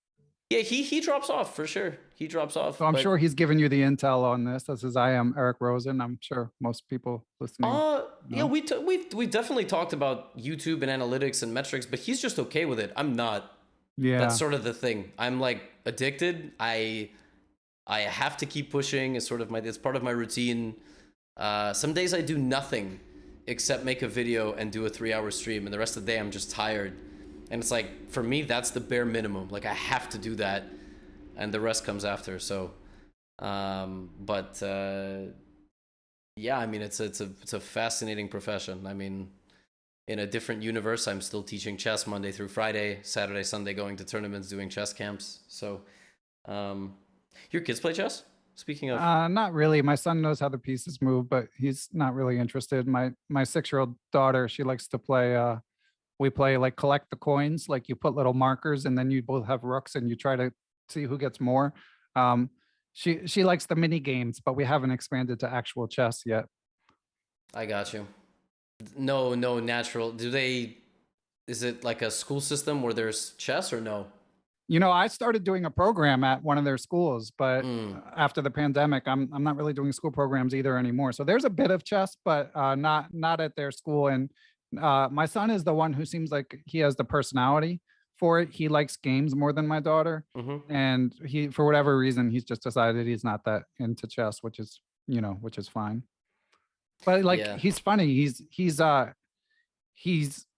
yeah, he drops off for sure. He drops So off, I'm sure but he's giving you the intel on this. This is I am Eric Rosen. I'm sure most people listening yeah, know. we definitely talked about YouTube and analytics and metrics, but he's just okay with it. I'm not. That's Yeah. sort of the thing. I'm like addicted. I have to keep pushing. It's part of my routine. Some days I do nothing except make a video and do a 3-hour stream, and the rest of the day I'm just tired. And it's like, for me, that's the bare minimum. Like I have to do that, and the rest comes after. So, but yeah, I mean, it's a fascinating profession. I mean, in a different universe, I'm still teaching chess Monday through Friday, Saturday, Sunday, going to tournaments, doing chess camps. So, your kids play chess? Speaking of, Not really. My son knows how the pieces move, but he's not really interested. My 6-year-old daughter, she likes to play we play like collect the coins, like you put little markers and then you both have rooks and you try to see who gets more. Um, she likes the mini games, but we haven't expanded to actual chess yet. I got you. No natural. Is it like a school system where there's chess or no? I started doing a program at one of their schools, but Mm, after the pandemic, I'm not really doing school programs either anymore. So there's a bit of chess, but not at their school. And my son is the one who seems like he has the personality for it. He likes games more than my daughter, mm-hmm. and he, for whatever reason, he's just decided he's not that into chess, which is fine. But like Yeah. he's funny. He's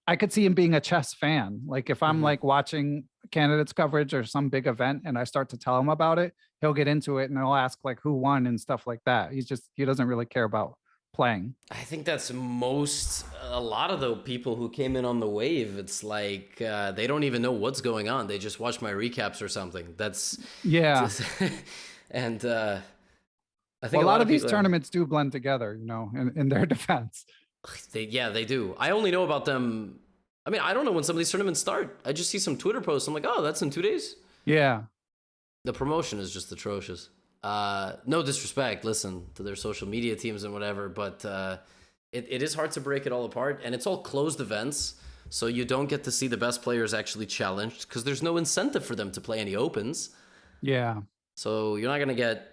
I could see him being a chess fan. Like if I'm Mm-hmm. like watching candidates coverage or some big event and I start to tell him about it, he'll get into it and he'll ask like who won and stuff like that. He doesn't really care about playing. I think that's a lot of the people who came in on the wave. It's like they don't even know what's going on. They just watch my recaps or something. That's Yeah. and I think Well, a lot of these people tournaments do blend together, in their defense. they do. I only know about them. I mean, I don't know when some of these tournaments start. I just see some Twitter posts. I'm like, oh, that's in 2 days. Yeah. The promotion is just atrocious. No disrespect, listen, to their social media teams and whatever, but it is hard to break it all apart, and it's all closed events, so you don't get to see the best players actually challenged because there's no incentive for them to play any opens. Yeah. So you're not going to get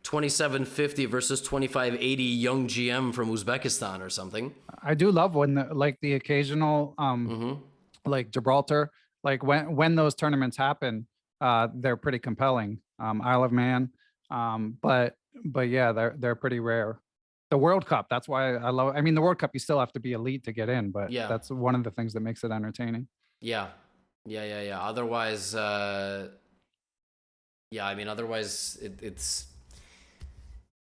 2750 versus 2580 young GM from Uzbekistan or something. I do love when the occasional Mm-hmm. like Gibraltar, like when those tournaments happen, they're pretty compelling. Isle of Man, but yeah, they're pretty rare. The World Cup, that's why I love. I mean, the World Cup, you still have to be elite to get in, but Yeah. that's one of the things that makes it entertaining. Yeah. Otherwise, yeah, I mean, otherwise it's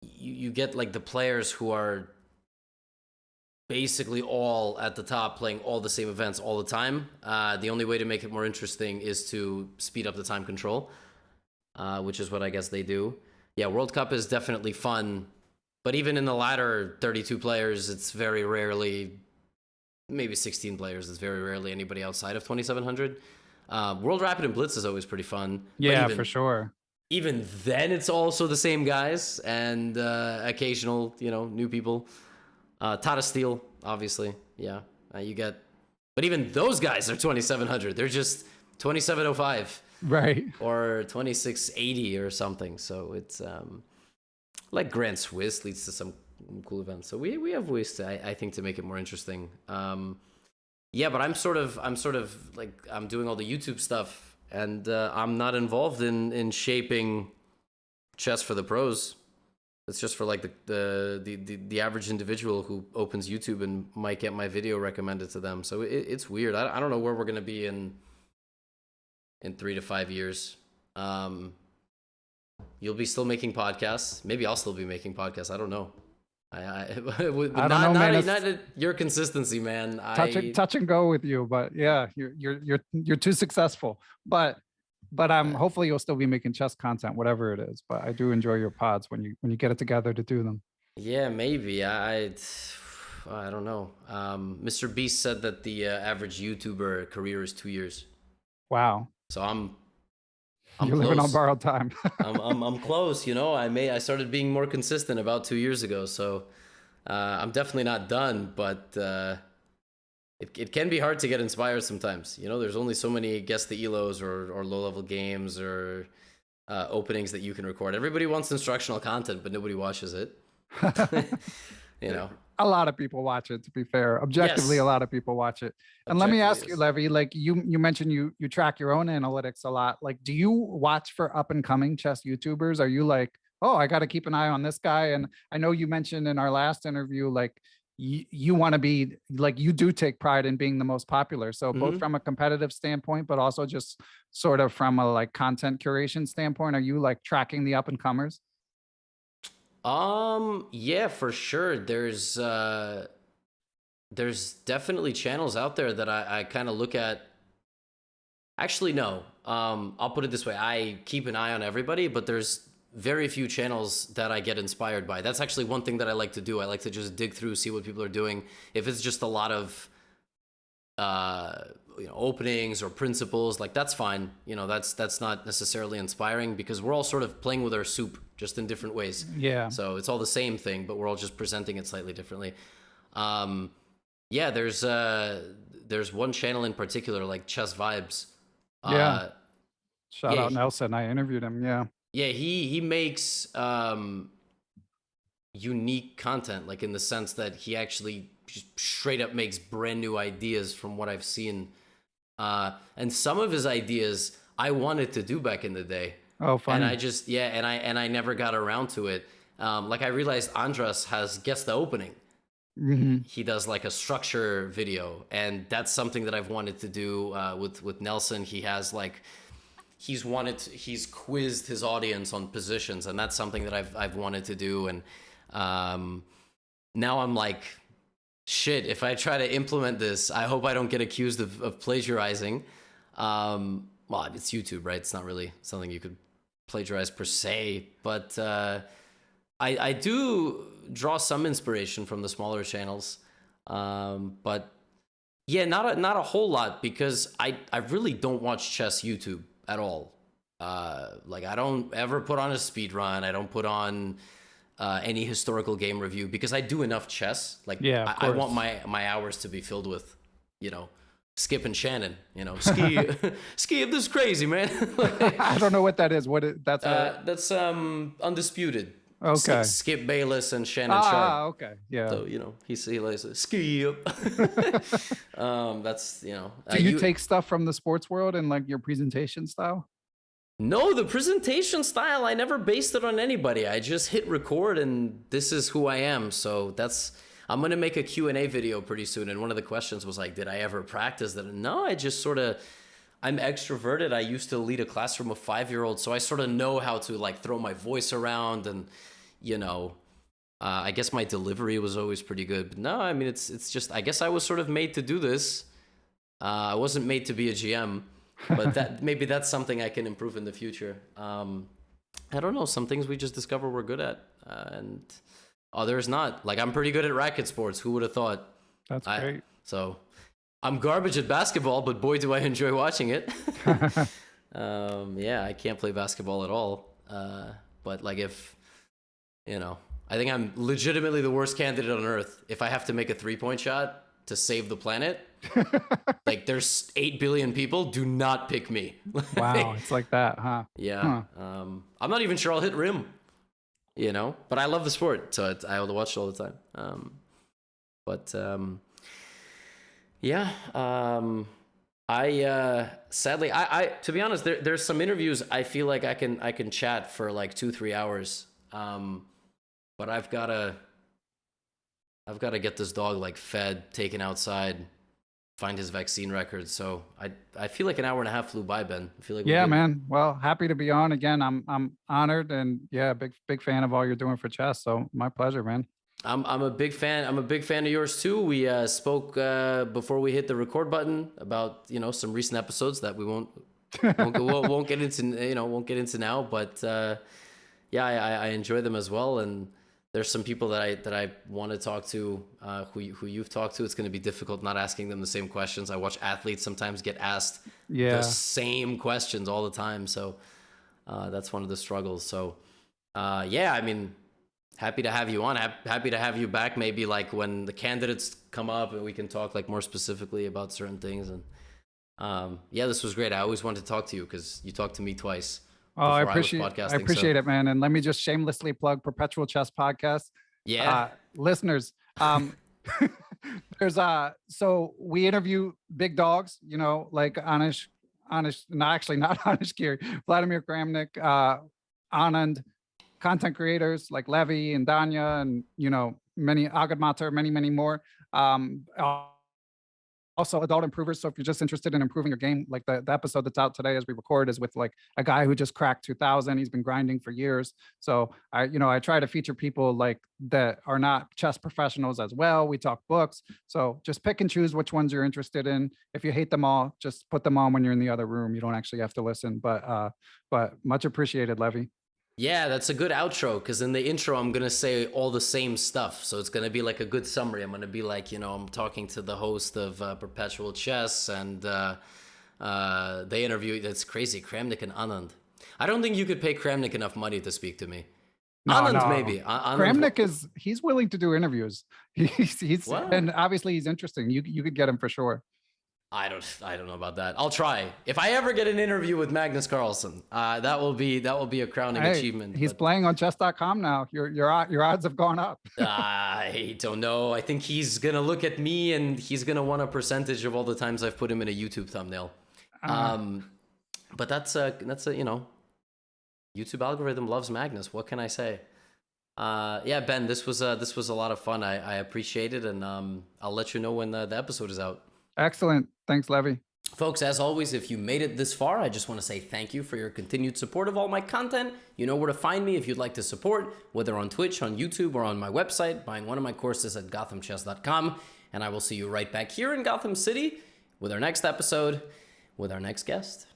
you get like the players who are basically all at the top playing all the same events all the time. The only way to make it more interesting is to speed up the time control, which is what I guess they do. Yeah, World Cup is definitely fun, but even in the latter 32 players, it's very rarely, maybe 16 players, it's very rarely anybody outside of 2,700. World Rapid and Blitz is always pretty fun. Yeah, but even, for sure. Even then, it's also the same guys and occasional, new people. Tata Steel, obviously, yeah. You get, but even those guys are 2,700. They're just 2,705, Right. or 2,680 or something. So it's like Grand Swiss leads to some cool events. So we have ways to, I think, to make it more interesting. Yeah, but I'm sort of like I'm doing all the YouTube stuff, and I'm not involved in shaping chess for the pros. It's just for like the average individual who opens YouTube and might get my video recommended to them. So it's weird. I don't know where we're gonna be in 3 to 5 years. You'll be still making podcasts. Maybe I'll still be making podcasts. I don't know. I don't know, man. Not at your consistency, man. Touch and go with you, but yeah, you're too successful. But hopefully you'll still be making chess content, whatever it is. But I do enjoy your pods when you get it together to do them. Yeah, maybe. I don't know. Mr. Beast said that the average YouTuber career is 2 years. Wow. So I'm You're close. living on borrowed time. I'm close. I started being more consistent about 2 years ago. So I'm definitely not done, but it can be hard to get inspired sometimes. There's only so many guess the elos or low level games or openings that you can record. Everybody wants instructional content, but nobody watches it. A lot of people watch it, to be fair. Objectively, Yes. A lot of people watch it. And let me ask you, Levy, like you mentioned you track your own analytics a lot. Like, do you watch for up and coming chess YouTubers? Are you like, oh, I got to keep an eye on this guy? And I know you mentioned in our last interview, like you want to be like, you do take pride in being the most popular. So both from a competitive standpoint, but also just sort of from a like content curation standpoint, are you like tracking the up and comers? Yeah, for sure. There's definitely channels out there that I kind of look at. Actually, no. I'll put it this way. I keep an eye on everybody, but there's very few channels that I get inspired by. That's actually one thing that I like to do. I like to just dig through, see what people are doing. If it's just a lot of openings or principles, like that's fine. That's not necessarily inspiring because we're all sort of playing with our soup just in different ways. Yeah. So it's all the same thing, but we're all just presenting it slightly differently. Yeah, there's one channel in particular, like Chess Vibes. Yeah. Shout yeah, out Nelson. I interviewed him. Yeah. Yeah, he makes unique content, like in the sense that he actually just straight up makes brand new ideas from what I've seen. And some of his ideas I wanted to do back in the day. Oh, funny. And I just and I never got around to it. Like I realized Andras has Guess the Opening. Mm-hmm. He does like a structure video, and that's something that I've wanted to do with Nelson. He has like he's quizzed his audience on positions, and that's something that I've wanted to do. And now I'm like, shit, if I try to implement this, I hope I don't get accused of plagiarizing. Well, it's YouTube, right? It's not really something you could plagiarize per se, but I do draw some inspiration from the smaller channels, but yeah, not a whole lot, because I really don't watch chess YouTube at all. Like I don't ever put on a speed run. I don't put on any historical game review, because I do enough chess. Like I want my hours to be filled with, Skip and Shannon, ski this is crazy, man. I don't know what that is. That's Undisputed. Okay. Skip Bayless and Shannon Sharp. Okay. Yeah. So, he likes to ski. That's, Do you take stuff from the sports world and like your presentation style? No, the presentation style, I never based it on anybody. I just hit record and this is who I am. So I'm going to make a Q&A video pretty soon. And one of the questions was like, did I ever practice that? No, I just I'm extroverted. I used to lead a classroom of 5-year-olds. So I sort of know how to like throw my voice around, and, I guess my delivery was always pretty good. But no, I mean, it's just, I guess I was sort of made to do this. I wasn't made to be a GM. But maybe that's something I can improve in the future. I don't know. Some things we just discover we're good at, and others not. Like I'm pretty good at racket sports. Who would have thought? That's great. So I'm garbage at basketball, but boy, do I enjoy watching it. Yeah, I can't play basketball at all. But like I think I'm legitimately the worst candidate on earth. If I have to make a 3-point shot to save the planet, like there's 8 billion people, do not pick me. Wow, it's like that, huh? Yeah. Huh. I'm not even sure I'll hit rim, but I love the sport, so I will watch it all the time. Yeah. I sadly, I to be honest, there's some interviews I feel like I can chat for like 2-3 hours, but I've gotta get this dog like fed, taken outside, find his vaccine records. So I feel like an hour and a half flew by, Ben. I feel like man. Well, happy to be on again. I'm honored, and yeah, big fan of all you're doing for chess. So my pleasure, man. I'm a big fan. I'm a big fan of yours too. We spoke before we hit the record button about some recent episodes that we won't get into now. But yeah, I enjoy them as well. And there's some people that I want to talk to who you've talked to. It's going to be difficult not asking them the same questions. I watch athletes sometimes get asked the same questions all the time. So that's one of the struggles. So yeah, I mean, happy to have you on. Happy to have you back. Maybe like when the candidates come up and we can talk like more specifically about certain things. And yeah, this was great. I always wanted to talk to you because you talked to me twice. Oh, I appreciate it, man. And let me just shamelessly plug Perpetual Chess Podcast. Yeah. Listeners, there's so we interview big dogs, like Anish, no, actually not Anish Giri, Vladimir Kramnik, Anand, content creators like Levy and Danya, and many Agad Matar, many more. Also adult improvers. So if you're just interested in improving your game, like the episode that's out today as we record is with like a guy who just cracked 2000. He's been grinding for years. So I try to feature people like that are not chess professionals as well. We talk books. So just pick and choose which ones you're interested in. If you hate them all, just put them on when you're in the other room. You don't actually have to listen, but much appreciated, Levy. Yeah, that's a good outro because in the intro, I'm going to say all the same stuff. So it's going to be like a good summary. I'm going to be like, I'm talking to the host of Perpetual Chess and they interview. That's crazy. Kramnik and Anand. I don't think you could pay Kramnik enough money to speak to me. No, Anand, maybe. Anand, Kramnik he's willing to do interviews. He's what? and obviously he's interesting. You could get him for sure. I don't know about that. I'll try. If I ever get an interview with Magnus Carlsen, that will be a crowning achievement. He's playing on chess.com now. Your odds have gone up. I don't know. I think he's gonna look at me and he's gonna want a percentage of all the times I've put him in a YouTube thumbnail. But that's a YouTube algorithm loves Magnus. What can I say? Yeah, Ben, this was a lot of fun. I appreciate it, and I'll let you know when the episode is out. Excellent. Thanks, Levy. Folks, as always, if you made it this far, I just want to say thank you for your continued support of all my content. You know where to find me if you'd like to support, whether on Twitch, on YouTube, or on my website, buying one of my courses at gothamchess.com. And I will see you right back here in Gotham City with our next episode, with our next guest.